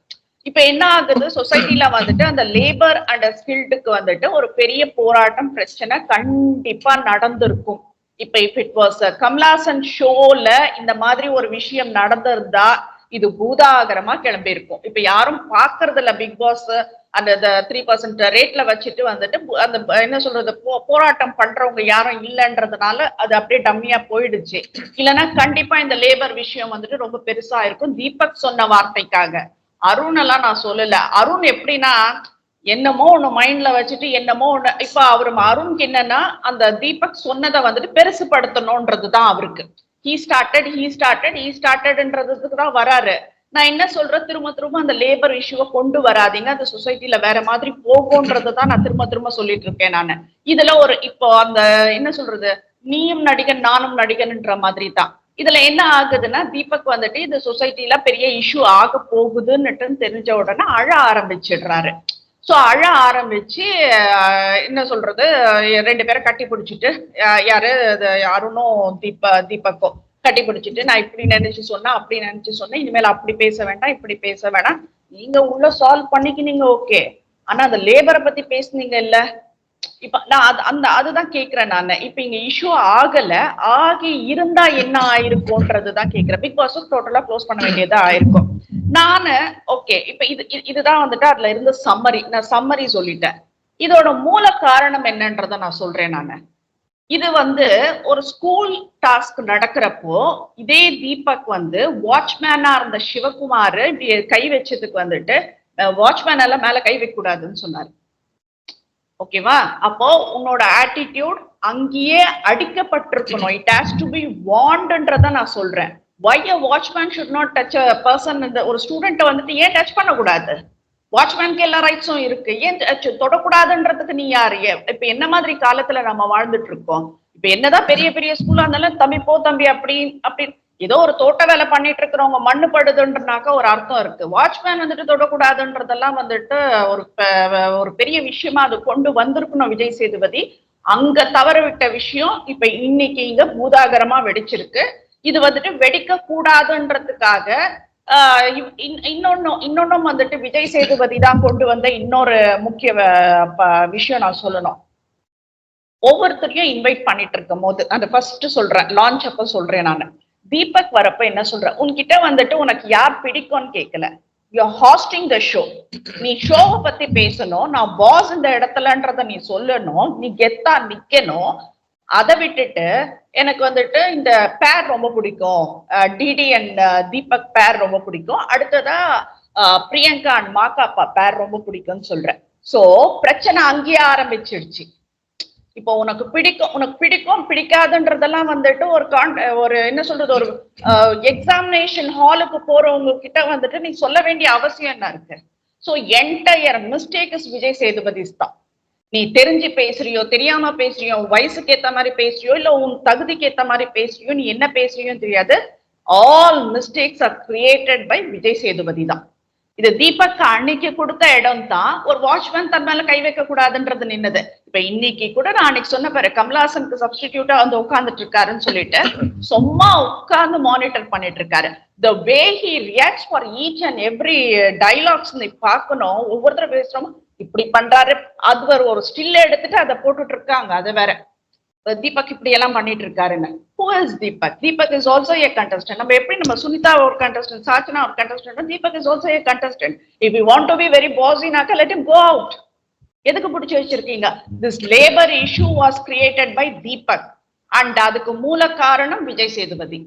இப்ப என்ன ஆகுது, சொசைட்டில வந்துட்டு அந்த லேபர் அண்ட் ஸ்கில்டுக்கு வந்துட்டு ஒரு பெரிய போராட்டம் பிரச்சனை கண்டிப்பா நடந்திருக்கும். இப்ப இஃப் இட் வாஸ் கமலாசன் ஷோல இந்த மாதிரி ஒரு விஷயம் நடந்திருந்தா இது பூதாகரமா கிளம்பி இருக்கும். இப்ப யாரும் பாக்குறது இல்ல பிக் பாஸ் அந்த 3% ரேட்ல வச்சுட்டு வந்துட்டு அந்த என்ன சொல்றது போராட்டம் பண்றவங்க யாரும் இல்லைன்றதுனால அது அப்படியே டம்மியா போயிடுச்சு. இல்லைன்னா கண்டிப்பா இந்த லேபர் விஷயம் வந்துட்டு ரொம்ப பெருசா இருக்கும். தீபக் சொன்ன வார்த்தைக்காக அருண் எல்லாம் நான் சொல்லல. அருண் எப்படின்னா என்னமோ ஒண்ணு மைண்ட்ல வச்சுட்டு என்னமோ ஒண்ணு இப்ப அவரு அருணுக்கு என்னன்னா அந்த தீபக் சொன்னதை வந்துட்டு பெருசுப்படுத்தணும்ன்றதுதான் அவருக்கு. ஹீ ஸ்டார்டட்ன்றதுக்கு தான் வராரு. நான் என்ன சொல்றேன், திரும்ப அந்த லேபர் இஷ்யூவை கொண்டு வராதிங்க, அந்த சொசைட்டில வேற மாதிரி போகும்ன்றதுதான் நான் திரும்ப சொல்லிட்டு இருக்கேன் நானு. இதுல ஒரு இப்போ அந்த என்ன சொல்றது நீயும் நடிகன் நானும் நடிகன்ன்ற மாதிரி தான். இதுல என்ன ஆகுதுன்னா தீபக் வந்துட்டு இந்த சொசைட்டில பெரிய இஷ்யூ ஆக போகுதுன்னுட்டு தெரிஞ்ச உடனே அழ ஆரம்பிச்சிடுறாரு. சோ அழ ஆரம்பிச்சு என்ன சொல்றது 2 பேரை கட்டி பிடிச்சிட்டு யாரு அருணும் தீபக்கும் கட்டி பிடிச்சிட்டு நான் இப்படி நினைச்சு சொன்னா அப்படி நினைச்சு சொன்னேன், இனிமேல் அப்படி பேச வேண்டாம் இப்படி பேச வேண்டாம், நீங்க உள்ள சால்வ் பண்ணிக்கினீங்க ஓகே, ஆனா அந்த லேபரை பத்தி பேசுனீங்க இல்ல. இப்ப நான் அதுதான் கேக்குறேன் நானு. இப்ப இங்க இஷ்யூ ஆகி இருந்தா என்ன ஆயிருக்கும்ன்றதுதான் கேக்குறேன். பிக் பாஸ் டோட்டலா க்ளோஸ் பண்ண வேண்டியதா ஆயிருக்கும். நானு ஓகே இப்ப இதுதான் வந்துட்டு அதுல இருந்த சம்மரி. நான் சம்மரி சொல்லிட்டேன். இதோட மூல காரணம் என்னன்றத நான் சொல்றேன் நானு. இது வந்து ஒரு ஸ்கூல் டாஸ்க் நடக்கிறப்போ இதே தீபக் வந்து வாட்ச்மேனா இருந்த சிவகுமார் கை வச்சதுக்கு வந்துட்டு வாட்ச்மேன் எல்லாம் மேல கை வைக்க கூடாதுன்னு சொன்னாரு. ஓகேவா? அப்போ உன்னோட ஆட்டிடியூட் அங்கேயே அடிக்கப்பட்டிருக்கணும். இட் ஹாஸ் டு பி வார்ன்ட்ன்றத நான் சொல்றேன். why a watchman should not touch a person? ஒரு ஸ்டூடெண்ட் வந்துட்டு ஏன் டச் பண்ணக்கூடாது? வாட்ச்மேனுக்கு எல்லா ரைட்ஸும் இருக்கு, ஏன் தொடக்கூடாதுன்றதுக்கு நீ யாரு? இப்ப என்ன மாதிரி காலத்துல நம்ம வாழ்ந்துட்டு இருக்கோம்? இப்ப என்னதான் பெரிய பெரிய ஸ்கூலா இருந்தாலும் தம்பி போ தம்பி அப்படி ஏதோ ஒரு தோட்ட வேலை பண்ணிட்டு இருக்கிறவங்க மண்ணு படுதுன்றனாக்கா ஒரு அர்த்தம் இருக்கு. வாட்ச்மேன் வந்துட்டு தொடக்கூடாதுன்றதெல்லாம் வந்துட்டு ஒரு பெரிய விஷயமா அது கொண்டு வந்திருக்கணும் விஜய் சேதுபதி. அங்க தவற விட்ட விஷயம் இப்ப இன்னைக்கு இங்க பூதாகரமா வெடிச்சிருக்கு. இது வந்துட்டு வெடிக்க கூடாதுன்றதுக்காக இன்னொன்னும் வந்துட்டு விஜய் சேதுபதி தான் கொண்டு வந்த இன்னொரு முக்கிய விஷயம் நான் சொல்லணும். ஒவ்வொருத்தரையும் இன்வைட் பண்ணிட்டு இருக்கும் போது அந்த ஃபர்ஸ்ட் சொல்றேன், லான்ச் அப்ப சொல்றேன் நானு. தீபக் வரப்ப என்ன சொல்றேன், உன்கிட்ட வந்துட்டு உனக்கு யார் பிடிக்கும்னு கேட்கல, யூ ஹாஸ்டிங் த ஷோ. நீ ஷோவை பத்தி பேசணும், நான் பாஸ் இந்த இடத்துலன்றத நீ சொல்லணும், நீ கெத்தா நிக்கணும். அதை விட்டுட்டு எனக்கு வந்துட்டு இந்த பேர் ரொம்ப பிடிக்கும், டிடி அண்ட் தீபக் பேர் ரொம்ப பிடிக்கும், அடுத்ததா பிரியங்கா அண்ட் மாகாப்பா பேர் ரொம்ப பிடிக்கும்னு சொல்றேன். சோ பிரச்சனை அங்கேயே ஆரம்பிச்சிருச்சு. இப்போ உனக்கு பிடிக்கும் பிடிக்காதுன்றதெல்லாம் வந்துட்டு ஒரு என்ன சொல்றது, ஒரு எக்ஸாமினேஷன் ஹாலுக்கு போறவங்க கிட்ட வந்துட்டு நீ சொல்ல வேண்டிய அவசியம் என்ன இருக்கு? So entire mistake is Vijay Sethupathi's தான். நீ தெரிஞ்சு பேசுறியோ தெரியாம பேசுறியோ, வயசுக்கு ஏத்த மாதிரி பேசுறியோ இல்ல உன் தகுதிக்கு ஏத்த மாதிரி பேசுறியோ, நீ என்ன பேசுறியோ தெரியாது. All mistakes are created by Vijay Sethupathi தான். இது தீபக் அன்னைக்கு கொடுத்த இடம் தான். ஒரு வாட்ச்மேன் தன் மேல கை வைக்க கூடாதுன்றது நின்னது. இப்ப இன்னைக்கு கூட நான் அன்னைக்கு சொன்ன பாரு, கமலஹாசனுக்கு சப்ஸ்டிடியூட்டா வந்து உட்கார்ந்துட்டு இருக்காருன்னு சொல்லிட்டு சும்மா உட்கார்ந்து மானிட்டர் பண்ணிட்டு இருக்காரு. The way he reacts for each and every dialogues நீ பார்க்கணும். ஒவ்வொருத்தரும் பேசுறோம் இப்படி பண்றாரு, அது ஒரு ஸ்டில் எடுத்துட்டு அதை போட்டுட்டு இருக்காங்க. அது வேற தீபக் இப்படி எல்லாம் பண்ணிட்டு இருக்காருன்னு. Who is Deepak? Deepak is also a contestant. நம்ம எப்படி நம்ம சுனிதா ஒரு contestant, சாச்சனா ஒரு contestant, Deepak is also a contestant. If you want to be very bossy நாக்க, let him go out. எதுக்கு பிடிச்சு வச்சிருக்கீங்க? This labor issue was created by Deepak and அதுக்கு மூல காரணம் விஜய் சேதுபதி.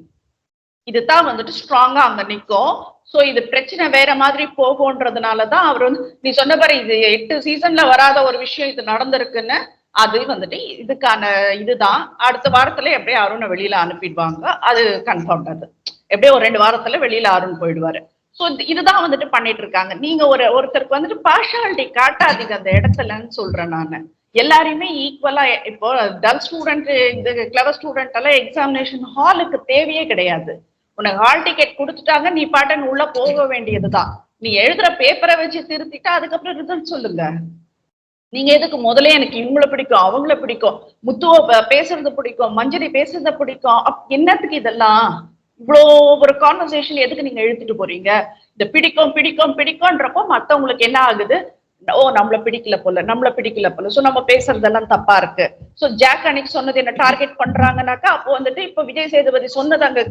இதுதான் வந்துட்டு ஸ்ட்ராங்கா அங்க நிக்கும். சோ இது பிரச்சனை வேற மாதிரி போகும்ன்றதுனாலதான் அவர் வந்து நீ சொன்ன பாரு, இது 8 சீசன்ல வராத ஒரு விஷயம் இது நடந்திருக்குன்னு. அது வந்துட்டு இதுக்கான இதுதான். அடுத்த வாரத்துல எப்படியே அருணை வெளியில அனுப்பிடுவாங்க, அது கன்ஃபார்ம். அது எப்படியே ஒரு 2 வாரத்துல வெளியில அருண் போயிடுவாரு. சோ இதுதான் வந்துட்டு பண்ணிட்டு இருக்காங்க. நீங்க ஒருத்தருக்கு வந்துட்டு பார்ஷாலிட்டி காட்டாதீங்க அந்த இடத்துலன்னு சொல்றேன் நானு. எல்லாரையுமே ஈக்குவலா, இப்போ டல் ஸ்டூடெண்ட் இந்த கிளவர் ஸ்டூடெண்ட் எல்லாம் எக்ஸாமினேஷன் ஹாலுக்கு தேவையே கிடையாது. உனக்கு ஹால் டிக்கெட் கொடுத்துட்டாங்க, நீ பாட்டன் உள்ள போக வேண்டியதுதான். நீ எழுதுற பேப்பரை வச்சு திருத்திட்டா அதுக்கப்புறம் ரிசல்ட் சொல்லுங்க. நீங்க எதுக்கு முதல்ல எனக்கு இவங்கள பிடிக்கும் அவங்கள பிடிக்கும், முத்துவ பேசுறது பிடிக்கும், மஞ்சரி பேசுறத பிடிக்கும், என்னத்துக்கு இதெல்லாம்? இவ்வளோ ஒரு கான்வர்சேஷன் எதுக்கு நீங்க எழுதிட்டு போறீங்க? இந்த பிடிக்கும் பிடிக்கும் பிடிக்கும்ன்றப்போ மத்தவங்களுக்கு என்ன ஆகுது, ஓ நம்மள பிடிக்கல போல, சோ நம்ம பேசுறதெல்லாம் தப்பா இருக்கு. சோ ஜாக் அன்னைக்கு சொன்னது என்ன டார்கெட் பண்றாங்கன்னாக்கா, அப்போ வந்துட்டு இப்ப விஜய் சேதுபதி சொன்னது அங்க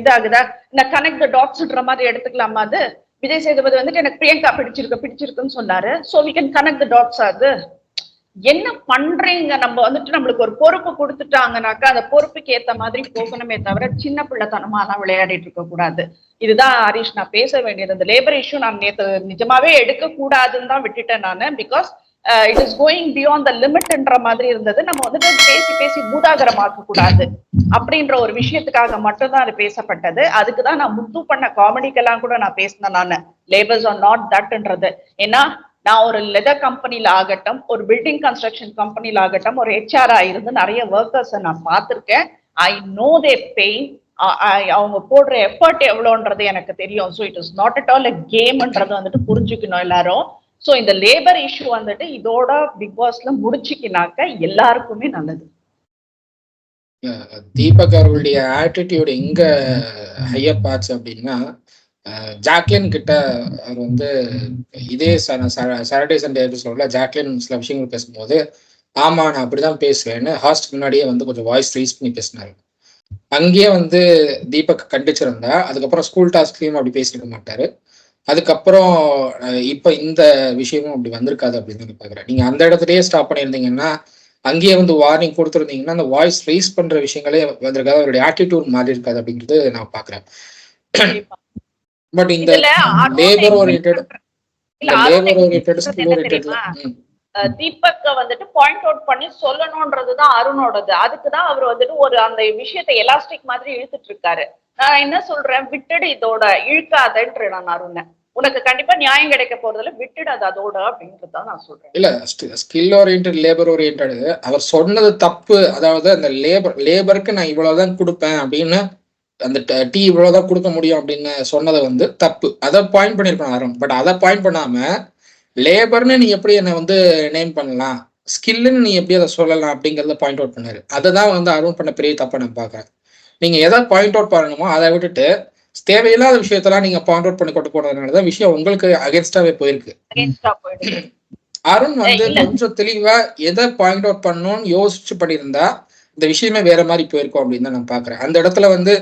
இதாகுதா, இந்த கனெக்ட் த டாட்ஸ்ன்ற மாதிரி எடுத்துக்கலாமா? அது விஜய் சேதுபதி வந்துட்டு எனக்கு பிரியங்கா பிடிச்சிருக்குன்னு சொன்னாரு. So we can connect the dots. அது என்ன பண்றீங்க? நம்ம வந்துட்டு நம்மளுக்கு ஒரு பொறுப்பு கொடுத்துட்டாங்கனாக்கா அந்த பொறுப்புக்கு ஏத்த மாதிரி போகணுமே தவிர சின்ன பிள்ளைத்தனமா எல்லாம் விளையாடிட்டு இருக்க கூடாது. இதுதான் ஹரிஷ் நான் பேச வேண்டியது. இந்த லேபர் இஷ்யூ நான் நேற்று நிஜமாவே எடுக்க கூடாதுன்னு தான் விட்டுட்டேன் நானு. Because it is going beyond the லிமிட்ன்ற மாதிரி இருந்தது. நம்ம வந்துட்டு பேசி பூதாகரமாக்க கூடாது அப்படின்ற ஒரு விஷயத்துக்காக மட்டும்தான் அது பேசப்பட்டது. அதுக்குதான் நான் முத்து பண்ண காமெடிக்கெல்லாம் கூட நான் பேசினேன் நானு, லேபர்ஸ் ஆர் நாட் தட்ன்றது. ஏன்னா நான் ஒரு லெதர் கம்பெனில ஆகட்டும், ஒரு பில்டிங் கன்ஸ்ட்ரக்ஷன் கம்பெனில ஆகட்டும், ஒரு ஹெச்ஆரா இருந்து நிறைய ஒர்க்கர்ஸை நான் பார்த்திருக்கேன். I know they pain. அவங்க போடுற எஃபர்ட் எவ்வளோன்றது எனக்கு தெரியும். So it is not at all a கேம்ன்றது வந்துட்டு புரிஞ்சுக்கணும் எல்லாரும். ஸோ இந்த லேபர் இஷ்யூ வந்துட்டு இதோட பிக் பாஸ்ல முடிச்சுக்கினாக்க எல்லாருக்குமே நல்லது. தீபக் அவர்களுடைய ஆட்டிடியூட் எங்க ஹையர் பார்ட்ஸ் அப்படின்னா, ஜாக்லின் கிட்ட அவர் வந்து இதே சாட்டர்டே சண்டே எபிசோட்ல ஜாக்லின் சில விஷயங்கள் பேசும்போது, ஆமா நான் அப்படிதான் பேசுவேன்னு ஹாஸ்ட் முன்னாடியே வந்து கொஞ்சம் வாய்ஸ் ரைஸ் பண்ணி பேசினாரு. அங்கேயே வந்து தீபக் கண்டிச்சிருந்தா அதுக்கப்புறம் ஸ்கூல் டாஸ்க்லயும் அப்படி பேசிருக்க மாட்டாரு. அதுக்கப்புறம் இப்ப இந்த விஷயமும் அப்படி வந்திருக்காது அப்படின்னு பாக்குறேன். நீங்க அந்த இடத்துலயே ஸ்டாப் பண்ணியிருந்தீங்கன்னா, அங்கேயே வந்து வார்னிங் கொடுத்துருந்தீங்கன்னா அந்த வாய்ஸ் ரைஸ் பண்ற விஷயங்களே வந்திருக்காது, அவருடைய ஆட்டிடியூட் மாறி இருக்காது அப்படிங்கிறது நான் பாக்குறேன். பட் இந்த லேபர் ஓரியன்டட் தீபக்க வந்துட்டு பாயிண்ட் அவுட் பண்ணி சொல்லணும்ன்றதுதான் அருணோடது. அதுக்குதான் அவர் வந்துட்டு ஒரு அந்த விஷயத்தை எலாஸ்டிக் மாதிரி இழுத்துட்டு இருக்காரு. நான் என்ன சொல்றேன், விட்டுடு, இதோட இழுக்காதன்ற நான் அருண, உனக்கு கண்டிப்பா நியாயம் கிடைக்க போறதுல விட்டுடு அது அதோட அப்படின்றதான் நான் சொல்றேன். இல்ல ஸ்கில் ஓரியன்டட் லேபர் ஓரியன்டட் அவர் சொன்னது தப்பு. அதாவது அந்த லேபருக்கு நான் இவ்வளவுதான் கொடுப்பேன் அப்படின்னு, அந்த டீ இவ்வளவுதான் கொடுக்க முடியும் அப்படின்னு சொன்னதை வந்து தப்பு. அதை பாயிண்ட் பண்ணிருக்கணும் அருண். பட் அதை பாயிண்ட் பண்ணாம லேபர்னு நீ எப்படி என்னை வந்து நேம் பண்ணலாம், ஸ்கில்லுன்னு நீ எப்படி அதை சொல்லலாம் அப்படிங்கிறத பாயிண்ட் அவுட் பண்ணாரு. அதை தான் வந்து அருண் பண்ண பெரிய தப்பை நான் பார்க்குறேன். நீங்க எதை பாயிண்ட் அவுட் பண்ணணுமோ அதை விட்டுட்டு தேவையில்லாத விஷயத்தெல்லாம் நீங்க பாயிண்ட் அவுட் பண்ணி கொண்டு போனதுனாலதான் விஷயம் உங்களுக்கு அகேன்ஸ்டாவே போயிருக்கு. அருண் வந்து கொஞ்சம் தெளிவா எதை பாயிண்ட் அவுட் பண்ணணும்னு யோசிச்சு பண்ணியிருந்தா இந்த விஷயமே வேற மாதிரி போயிருக்கும் அப்படின்னு தான் நான் பாக்குறேன். அந்த இடத்துல வந்து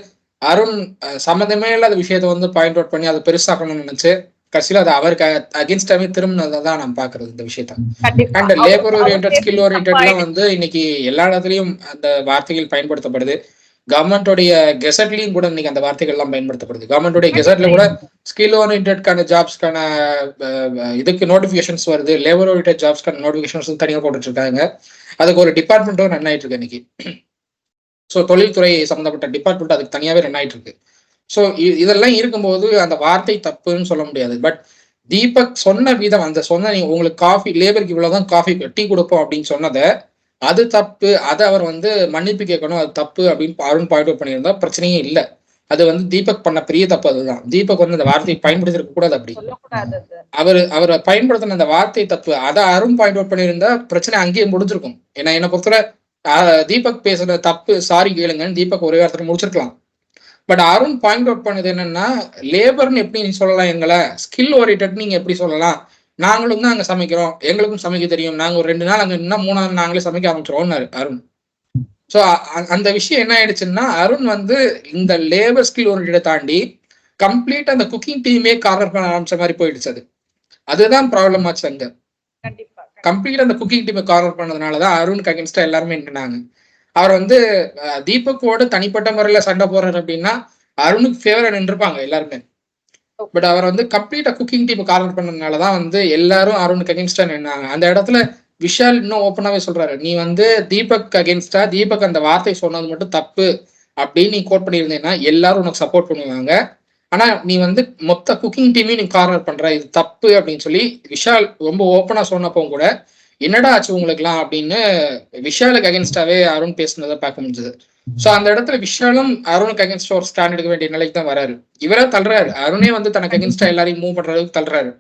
அருண் சம்மந்தமே இல்லாத விஷயத்த வந்து பாயிண்ட் அவுட் பண்ணி அதை பெருசாக்கணும்னு நினைச்சு கடைசியில் அது அவருக்கு அகேன்ஸ்டாவே திரும்பினதான் நான் பாக்குறது இந்த விஷயத்த. அண்ட் லேபர் ஓரியன்டட், ஸ்கில் ஓரியன்டட்லாம் வந்து இன்னைக்கு எல்லா இடத்துலயும் அந்த வார்த்தைகள் பயன்படுத்தப்படுது. கவர்மெண்டோடைய கெசட்லயும் கூட இன்னைக்கு அந்த வார்த்தைகள் எல்லாம் பயன்படுத்தப்படுது. கவர்மெண்டோடைய கெசட்ல கூட ஸ்கில் ஓரியன்டட்கான ஜாப்ஸ்க்கான இதுக்கு நோட்டிபிகேஷன்ஸ் வருது. லேபர் ஓரியன்டட் ஜாப்ஸ்க்கான நோட்டிபிகேஷன்ஸ் தனியாக போட்டுட்டு இருக்காங்க. அதுக்கு ஒரு டிபார்ட்மெண்ட்டும் ரன் ஆயிட்டு இருக்கு இன்னைக்கு. ஸோ தொழில்துறை சம்பந்தப்பட்ட டிபார்ட்மெண்ட் அதுக்கு தனியாவே ரன் ஆயிட்டு இருக்கு. ஸோ இதெல்லாம் இருக்கும்போது அந்த வார்த்தை தப்புன்னு சொல்ல முடியாது. பட் தீபக் சொன்ன விதம், அந்த சொன்ன நீங்க உங்களுக்கு காஃபி லேபருக்கு இவ்வளவுதான் காஃபி டீ கொடுப்போம் அப்படின்னு சொன்னதை அது தப்பு, அதை அவர் வந்து மன்னிப்பு கேட்கணும், அது தப்பு அப்படின்னு அருண் பாயிண்ட் அவுட் பண்ணியிருந்தா பிரச்சனையே இல்லை. அது வந்து தீபக் பண்ண பெரிய தப்பு அதுதான். தீபக் வந்து அந்த வார்த்தையை பயன்படுத்திருக்க கூடாது. அப்படி அவர் பயன்படுத்தின அந்த வார்த்தை தப்பு, அதை அருண் பாயிண்ட் அவுட் பண்ணியிருந்தா பிரச்சனை அங்கேயே முடிஞ்சிருக்கும். ஏன்னா என்னை பொறுத்தவரை தீபக் பேசுற தப்பு சாரி கேளுங்கன்னு தீபக் ஒரே வார்த்தை முடிச்சிருக்கலாம். பட் அருண் பாயிண்ட் அவுட் பண்ணது என்னன்னா, லேபர்னு எப்படி நீ சொல்லலாம், எங்களை ஸ்கில் ஓரியன்டட் நீங்க எப்படி சொல்லலாம், நாங்களும் தான் அங்க சமைக்கிறோம், எங்களுக்கும் சமைக்க தெரியும், நாங்க ஒரு 2 நாள் அங்க இன்னும் 3 நாங்களே சமைக்க ஆரம்பிச்சிருவோம் அருண். ஸோ அந்த விஷயம் என்ன ஆயிடுச்சுன்னா, அருண் வந்து இந்த லேபர் ஸ்கில் ஓரியன்டை தாண்டி கம்ப்ளீட் அந்த குக்கிங் டீமே கார்னர் பண்ண ஆரம்பிச்ச மாதிரி போயிடுச்சு. அதுதான் ப்ராப்ளம் ஆச்சு அங்க. கம்ப்ளீட் அந்த குக்கிங் டீமை கார்னர் பண்ணதுனாலதான் அருணுக்கு அகேன்ஸ்டா எல்லாருமே நின்றாங்க. அவர் வந்து தீபக்கோட தனிப்பட்ட முறையில சண்டை போடுறாரு அப்படின்னா அருணுக்கு ஃபேவரா நின்றுப்பாங்க எல்லாருமே. பட் அவர் வந்து கம்ப்ளீட்டா குக்கிங் டீம் கார்னர் பண்ணதுனாலதான் வந்து எல்லாரும் அருணுக்கு அகேன்ஸ்டா நின்னாங்க. அந்த இடத்துல விஷால் இன்னும் ஓப்பனாவே சொல்றாரு, நீ வந்து தீபக் அகேன்ஸ்டா, தீபக் அந்த வார்த்தை சொன்னது மட்டும் தப்பு அப்படின்னு நீ கோட் பண்ணியிருந்தேன்னா எல்லாரும் உனக்கு சப்போர்ட் பண்ணுவாங்க. ஆனா நீ வந்து மொத்த குக்கிங் டீமையும் நீ கார்னர் பண்ற, இது தப்பு அப்படின்னு சொல்லி விஷால் ரொம்ப ஓப்பனா சொன்னப்போ கூட என்னடா ஆச்சு உங்களுக்குலாம் அப்படின்னு விஷாலுக்கு அகேன்ஸ்டாவே அருண் பேசுனதை பார்க்க முடிஞ்சது. சோ அந்த இடத்துல விஷாலும் அருணுக்கு அகேன்ஸ்டா ஒரு ஸ்டாண்ட் எடுக்க வேண்டிய நிலைக்கு தான் வராரு. இவரே தள்ளுறாரு, அருணே வந்து தனக்கு அகேன்ஸ்டா எல்லாரையும் மூவ் பண்ற அளவுக்கு தள்ளுறாரு.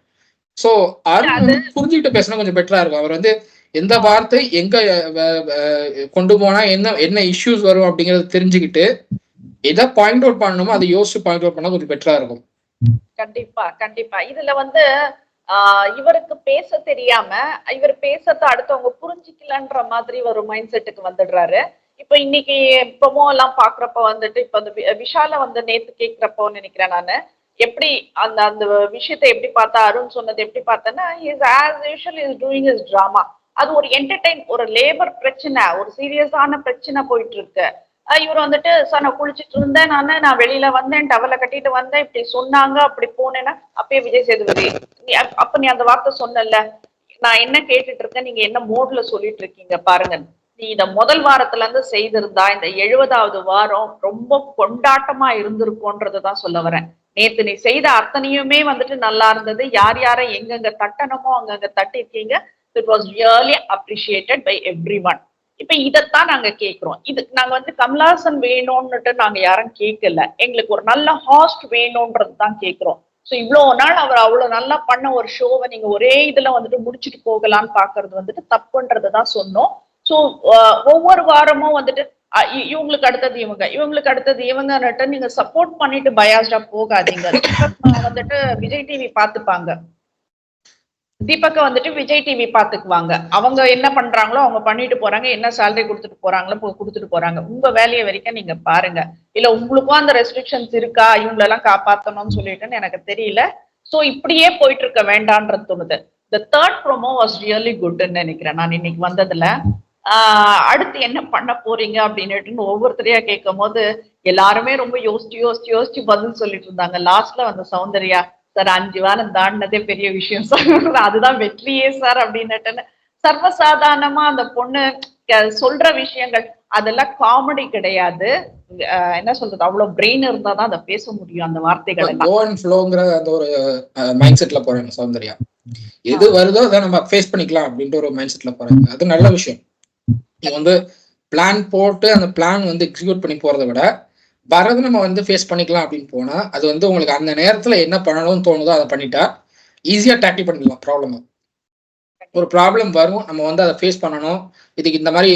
சோ அருண் வந்து புரிஞ்சுக்கிட்டு பேசினா கொஞ்சம் பெட்டரா இருக்கும். அவர் வந்து எந்த வார்த்தை எங்க கொண்டு போனா என்ன என்ன இஷ்யூஸ் வரும் அப்படிங்கறது தெரிஞ்சுக்கிட்டு எதை பாயிண்ட் அவுட் பண்ணணுமோ அதை யோசிச்சு பாயிண்ட் அவுட் பண்ணா கொஞ்சம் பெட்டரா இருக்கும். கண்டிப்பா கண்டிப்பா. இதுல வந்து இவருக்கு பேச தெரியாம இவர் பேசறத அடுத்தவங்க புரிஞ்சுக்கலன்ற மாதிரி ஒரு மைண்ட் செட்டுக்கு வந்துடுறாரு. இப்ப இன்னைக்கு ப்ரொமோ எல்லாம் பாக்குறப்ப வந்துட்டு இப்ப அந்த விஷால வந்து நேத்து கேக்குறப்போ நினைக்கிறேன் நானு, எப்படி அந்த அந்த விஷயத்தை எப்படி பார்த்தா, அருண் சொன்னது எப்படி பார்த்தேன்னா, is as usual is doing is drama. அது ஒரு என்டர்டைன், ஒரு லேபர் பிரச்சனை, ஒரு சீரியஸான பிரச்சனை போயிட்டு இருக்கு. இவர் வந்துட்டு சார் நான் குளிச்சுட்டு இருந்தேன், நான் வெளியில வந்தேன், டவலை கட்டிட்டு வந்தேன், இப்படி சொன்னாங்க, அப்படி போனேன்னா அப்பயே விஜய் சேதுபதி அப்ப நீ அந்த வார்த்தை சொன்னல, நான் என்ன கேட்டுட்டு இருக்கேன், நீங்க என்ன மோட்ல சொல்லிட்டு இருக்கீங்க பாருங்க. நீ இந்த முதல் வாரத்துல இருந்து செய்திருந்தா இந்த 70வது வாரம் ரொம்ப கொண்டாட்டமா இருந்திருக்கும்ன்றதுதான் சொல்ல வரேன். நேத்து நீ செய்த அத்தனையுமே வந்துட்டு நல்லா இருந்தது. யார் யாரை எங்கெங்க தட்டணுமோ அங்கங்க தட்டிருக்கீங்க. It was really appreciated by everyone. இப்ப இதைத்தான் நாங்க கேட்கிறோம். இது நாங்க வந்து கமலஹாசன் வேணும்னுட்டு நாங்க யாரும் கேட்கல, எங்களுக்கு ஒரு நல்ல ஹாஸ்ட் வேணும்ன்றது தான் கேட்கிறோம். சோ இவ்வளவு நாள் அவர் அவ்வளவு நல்லா பண்ண ஒரு ஷோவை நீங்க ஒரே இதுல வந்துட்டு முடிச்சுட்டு போகலான்னு பாக்குறது வந்துட்டு தப்புன்றதுதான் சொன்னோம். சோ ஒவ்வொரு வாரமும் வந்துட்டு இவங்களுக்கு அடுத்தது இவங்க, இவங்களுக்கு அடுத்தது இவங்க நீங்க சப்போர்ட் பண்ணிட்டு பயாஸ்டா போகாதீங்க. வந்துட்டு விஜய் டிவி பாத்துப்பாங்க, தீபக்க வந்துட்டு விஜய் டிவி பாத்துக்குவாங்க. அவங்க என்ன பண்றாங்களோ அவங்க பண்ணிட்டு போறாங்க, என்ன சேலரி கொடுத்துட்டு போறாங்களோ கொடுத்துட்டு போறாங்க. உங்க வேலையை வரைக்கும் நீங்க பாருங்க. இல்ல உங்களுக்கும் அந்த ரெஸ்ட்ரிக்ஷன்ஸ் இருக்கா இவங்களெல்லாம் காப்பாத்தணும்னு சொல்லிட்டுன்னு எனக்கு தெரியல. சோ இப்படியே போயிட்டு இருக்க வேண்டான்றது தோணுது. The third promo was really goodன்னு நினைக்கிறேன் நான் இன்னைக்கு வந்ததுல. அடுத்து என்ன பண்ண போறீங்க அப்படின்னுட்டு ஒவ்வொருத்தரையா கேட்கும் போது எல்லாருமே ரொம்ப யோசிச்சு பதில் சொல்லிட்டு இருந்தாங்க. லாஸ்ட்ல வந்து சௌந்தர்யா சார் 5 வாரம் தாண்டினதே பெரிய விஷயம் சார், அதுதான் வெற்றியே சார் அப்படின்னுட்டு சர்வசாதாரணமா அந்த பொண்ணு சொல்ற விஷயங்கள் அதெல்லாம் காமெடி கிடையாது. என்ன சொல்றது, அவ்வளவு பிரெயின் இருந்தாதான் அதை பேச முடியும். அந்த வார்த்தைகள் அந்த ஒரு மைண்ட் செட்ல போறாங்க சௌந்தர்யா. எது வருதோ அதை நம்ம ஃபேஸ் பண்ணிக்கலாம் அப்படின்ற ஒரு மைண்ட் செட்ல போறாங்க. அது நல்ல விஷயம். நீங்க வந்து பிளான் போட்டு அந்த பிளான் வந்து எக்ஸிக்யூட் பண்ணி போறதை விட வரது நம்ம வந்து ஃபேஸ் பண்ணிக்கலாம் அப்படின்னு போனா அது வந்து உங்களுக்கு அந்த நேரத்துல என்ன பண்ணணும்னு தோணுதோ அதை பண்ணிட்டா ஈஸியா டேக்கிள் பண்ணிடலாம் ப்ராப்ளம். ஒரு ப்ராப்ளம் வரும், நம்ம வந்து அதை ஃபேஸ் பண்ணணும், இதுக்கு இந்த மாதிரி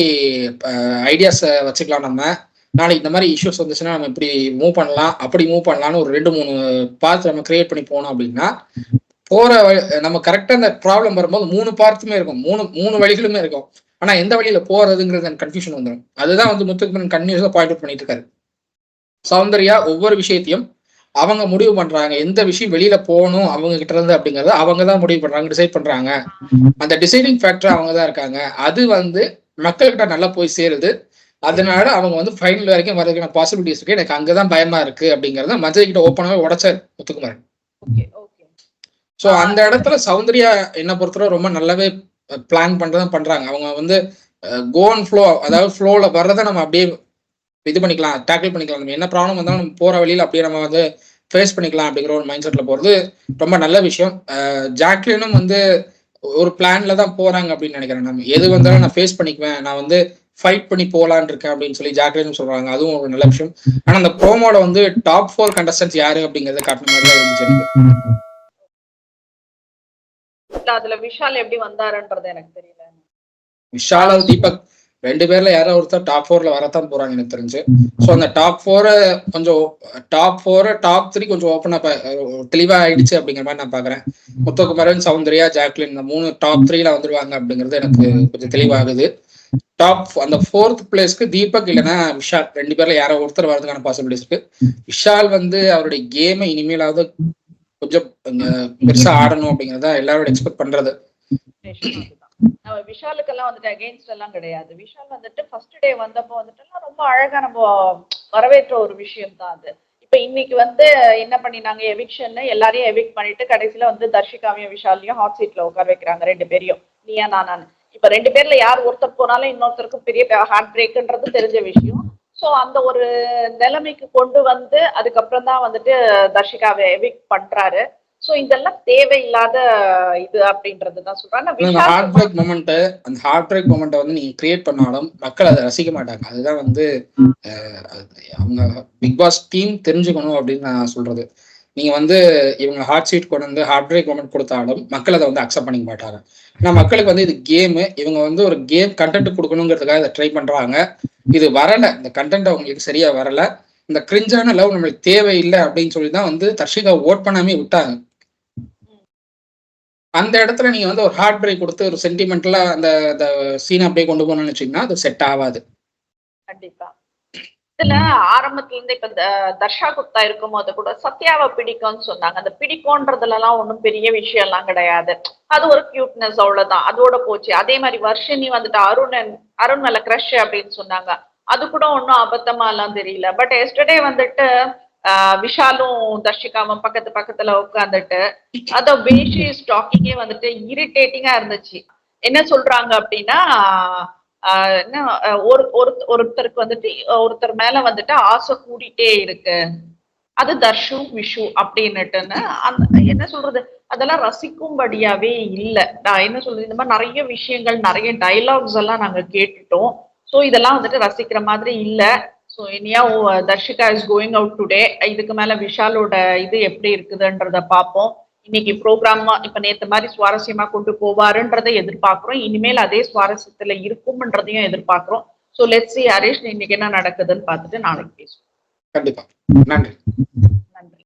ஐடியாஸை வச்சுக்கலாம், நம்ம நாளைக்கு இந்த மாதிரி இஷ்யூஸ் வந்துச்சுன்னா நம்ம இப்படி மூவ் பண்ணலாம், அப்படி மூவ் பண்ணலாம்னு ஒரு 2-3 பாத் நம்ம கிரியேட் பண்ணி போனோம் அப்படின்னா போற நம்ம கரெக்டா அந்த ப்ராப்ளம் வரும்போது 3 பார்த்துமே இருக்கும், 3 வழிகளுமே இருக்கும். ஆனா எந்த வழியில போறதுங்கிறது எனக்கு கன்ஃபியூஷன் வந்துடும். அதுதான் வந்து முத்துக்குமரன் கன்டினியூஸா பாயிண்ட் அவுட் பண்ணிட்டு இருக்காரு. சௌந்தர்யா ஒவ்வொரு விஷயத்தையும் அவங்க முடிவு பண்றாங்க, எந்த விஷயம் வெளியில போகணும் அவங்க கிட்ட இருந்து அப்படிங்கறத அவங்க தான் முடிவு பண்றாங்க, டிசைட் பண்றாங்க. அந்த டிசைடிங் ஃபேக்டர் அவங்க தான் இருக்காங்க. அது வந்து மக்கள்கிட்ட நல்லா போய் சேருது. அதனால அவங்க வந்து ஃபைனல் வரைக்கும் வரதுக்கான பாசிபிலிட்டிஸ் இருக்கு. எனக்கு அங்கதான் பயமா இருக்கு அப்படிங்கறத மஜய் கிட்ட ஓப்பனாவே உடைச்சார் முத்துக்குமரன். சோ அந்த இடத்துல சௌந்தர்யா என்ன பொறுத்தவரை ரொம்ப நல்லாவே பிளான் பண்றதான் பண்றாங்க. அவங்க வந்து கோ அண்ட் ஃப்ளோ, அதாவது ஃப்ளோல வர்றதை நம்ம அப்படியே இது பண்ணிக்கலாம், டேக்கிள் பண்ணிக்கலாம். நம்ம என்ன ப்ராப்ளம் வந்தாலும் நம்ம போற வழியில அப்படியே நம்ம வந்து ஃபேஸ் பண்ணிக்கலாம் அப்படிங்கிற ஒரு மைண்ட் செட்ல போறது ரொம்ப நல்ல விஷயம். ஜாக்லினும் வந்து ஒரு பிளான்ல தான் போறாங்க அப்படின்னு நினைக்கிறேன். நம்ம எது வந்தாலும் நான் ஃபேஸ் பண்ணிக்குவேன், நான் வந்து ஃபைட் பண்ணி போலான்னு இருக்கேன் அப்படின்னு சொல்லி ஜாக்லினும் சொல்றாங்க. அதுவும் ஒரு நல்ல விஷயம். ஆனா அந்த ப்ரோமோல வந்து டாப் 4 கண்டஸ்டன்ஸ் யாரு அப்படிங்கறத காட்டின மாதிரி தான் இருந்துச்சு எனக்கு. அதுல விஷால் எப்படி வந்தாருன்றது எனக்கு தெரியல. விஷால் தீபக் 2 பேர்ல யாரோ ஒருத்தர் டாப் 4ல வரத்தான் போறாங்க எனக்கு தெரிஞ்சு. ஸோ அந்த டாப் 4 கொஞ்சம் டாப் 4 டாப் 3 கொஞ்சம் ஓப்பனா தெளிவா ஆயிடுச்சு அப்படிங்கிற மாதிரி நான் பாக்குறேன். முத்துக்குமரன், சௌந்தர்யா, ஜாக்லின் இந்த 3 டாப் 3ல வந்துருவாங்க அப்படிங்கிறது எனக்கு கொஞ்சம் தெளிவாகுது. அந்த 4th பிளேஸ்க்கு தீபக் இல்லைன்னா விஷால் 2 பேர்ல யாரோ ஒருத்தர் வரதுக்கான பாசிபிலிட்டிஸ் இருக்கு. விஷால் வந்து அவருடைய கேமை இனிமேலாவது கொஞ்சம் பெருசா ஆடணும் அப்படிங்கறத எல்லாரோட எக்ஸ்பெக்ட் பண்றது. விஷாலுக்கெல்லாம் வந்துட்டு அகெயின்ஸ்ட் எல்லாம் கிடையாது. விஷால் வந்துட்டு ஃபர்ஸ்ட் டே வந்தப்போ வந்துட்டு ரொம்ப அழகா நம்ம வரவேற்ற ஒரு விஷயம் தான் அது. இப்ப இன்னைக்கு வந்து என்ன பண்ணினாங்க, எவிக்ஷன் எல்லாரையும் எவிக்ட் பண்ணிட்டு கடைசியில வந்து தர்ஷிகாவையும் விஷாலையும் ஹாட் சீட்ல உட்கார வைக்கிறாங்க 2 பேரையும், நீயா நானான்னு. இப்ப 2 பேர்ல யார் ஒருத்தர் போனாலும் இன்னொருத்தருக்கு பெரிய ஹார்ட் பிரேக்ன்றது தெரிஞ்ச விஷயம். சோ அந்த ஒரு நிலைமைக்கு கொண்டு வந்து அதுக்கப்புறம் தான் வந்துட்டு தர்ஷிகாவை எவிக்ட் பண்றாரு. சோ இதெல்லாம் தேவையில்லாத இது அப்படின்றதுதான் சொல்றாங்க. அந்த ஹார்ட் பிரேக் மொமெண்ட் வந்து நீங்க கிரியேட் பண்ணாலும் மக்கள் அதை ரசிக்க மாட்டாங்க. அதுதான் வந்து அவங்க பிக் பாஸ் டீம் தெரிஞ்சுக்கணும் அப்படின்னு நான் சொல்றது. நீங்க வந்து இவங்க ஹார்ட் சீட் கொண்டு வந்து ஹார்ட் பிரேக் மொமெண்ட் கொடுத்தாலும் மக்கள் அதை வந்து அக்செப்ட் பண்ணிக்க மாட்டாங்க. ஏன்னா மக்களுக்கு வந்து இது கேமு, இவங்க வந்து ஒரு கேம் கண்டென்ட் கொடுக்கணுங்கிறதுக்காக இதை ட்ரை பண்றாங்க. இது வரல, இந்த கண்டென்ட் அவங்களுக்கு சரியா வரல, இந்த கிரிஞ்சான லவ் நம்மளுக்கு தேவையில்லை அப்படின்னு சொல்லிதான் வந்து தர்ஷிகா ஓட் பண்ணாமே விட்டாங்க. அந்த இடத்துல நீங்க வந்து ஒரு ஹார்ட் பிரேக் கொடுத்து ஒரு சென்டிமெண்டலா அந்த சீன் அப்படியே கொண்டு போகணும்னு வச்சீங்கன்னா அது செட் ஆகாது. கண்டிப்பா. இதுல ஆரம்பத்துல இருந்து இப்ப தர்ஷா குப்தா இருக்கும் போது கூட சத்யாவை பிடிக்கும்னு சொன்னாங்க. அந்த பிடிக்கும்ன்றதுல எல்லாம் ஒன்றும் பெரிய விஷயம் எல்லாம் கிடையாது, அது ஒரு கியூட்னஸ் அவ்வளவுதான், அதோட போச்சு. அதே மாதிரி வர்ஷினி வந்துட்டு அருண் மேல கிரஷ் அப்படின்னு சொன்னாங்க, அது கூட ஒன்றும் அபத்தமா எல்லாம் தெரியல. பட் எஸ்டர்டே வந்துட்டு விஷாலும் தர்ஷிகாவும் பக்கத்துல உட்காந்துட்டு அத வேஷி ஸ்டாக்கிங்கே வந்துட்டு இரிட்டேட்டிங்கா இருந்துச்சு. என்ன சொல்றாங்க அப்படின்னா என்ன ஒருத்தருக்கு வந்துட்டு ஒருத்தர் மேல வந்துட்டு ஆசை கூடிட்டே இருக்கு, அது தர்ஷு விஷு அப்படின்னுட்டுன்னு அந்த என்ன சொல்றது, அதெல்லாம் ரசிக்கும்படியாவே இல்ல. நான் என்ன சொல்றது, இந்த மாதிரி நிறைய விஷயங்கள் நிறைய டைலாக்ஸ் எல்லாம் நாங்க கேட்டுட்டோம். சோ இதெல்லாம் வந்துட்டு ரசிக்கிற மாதிரி இல்ல. So Iniya Darshika is going out today. இதுக்கு மேல விஷாலோட இது எப்படி இருக்குதுன்றத பார்ப்போம். இன்னைக்கு ப்ரோக்ராம் இப்ப நேத்து மாதிரி சுவாரஸ்யமா கொண்டு போவாருன்றதை எதிர்பார்க்கிறோம். இனிமேல் அதே சுவாரஸ்யத்துல இருக்கும்ன்றதையும் எதிர்பார்க்கிறோம். ஸோ லெட்ஸ் சி ஹரிஷ், இன்னைக்கு என்ன நடக்குதுன்னு பார்த்துட்டு நாளைக்கு பேசுவோம். கண்டிப்பா. நன்றி.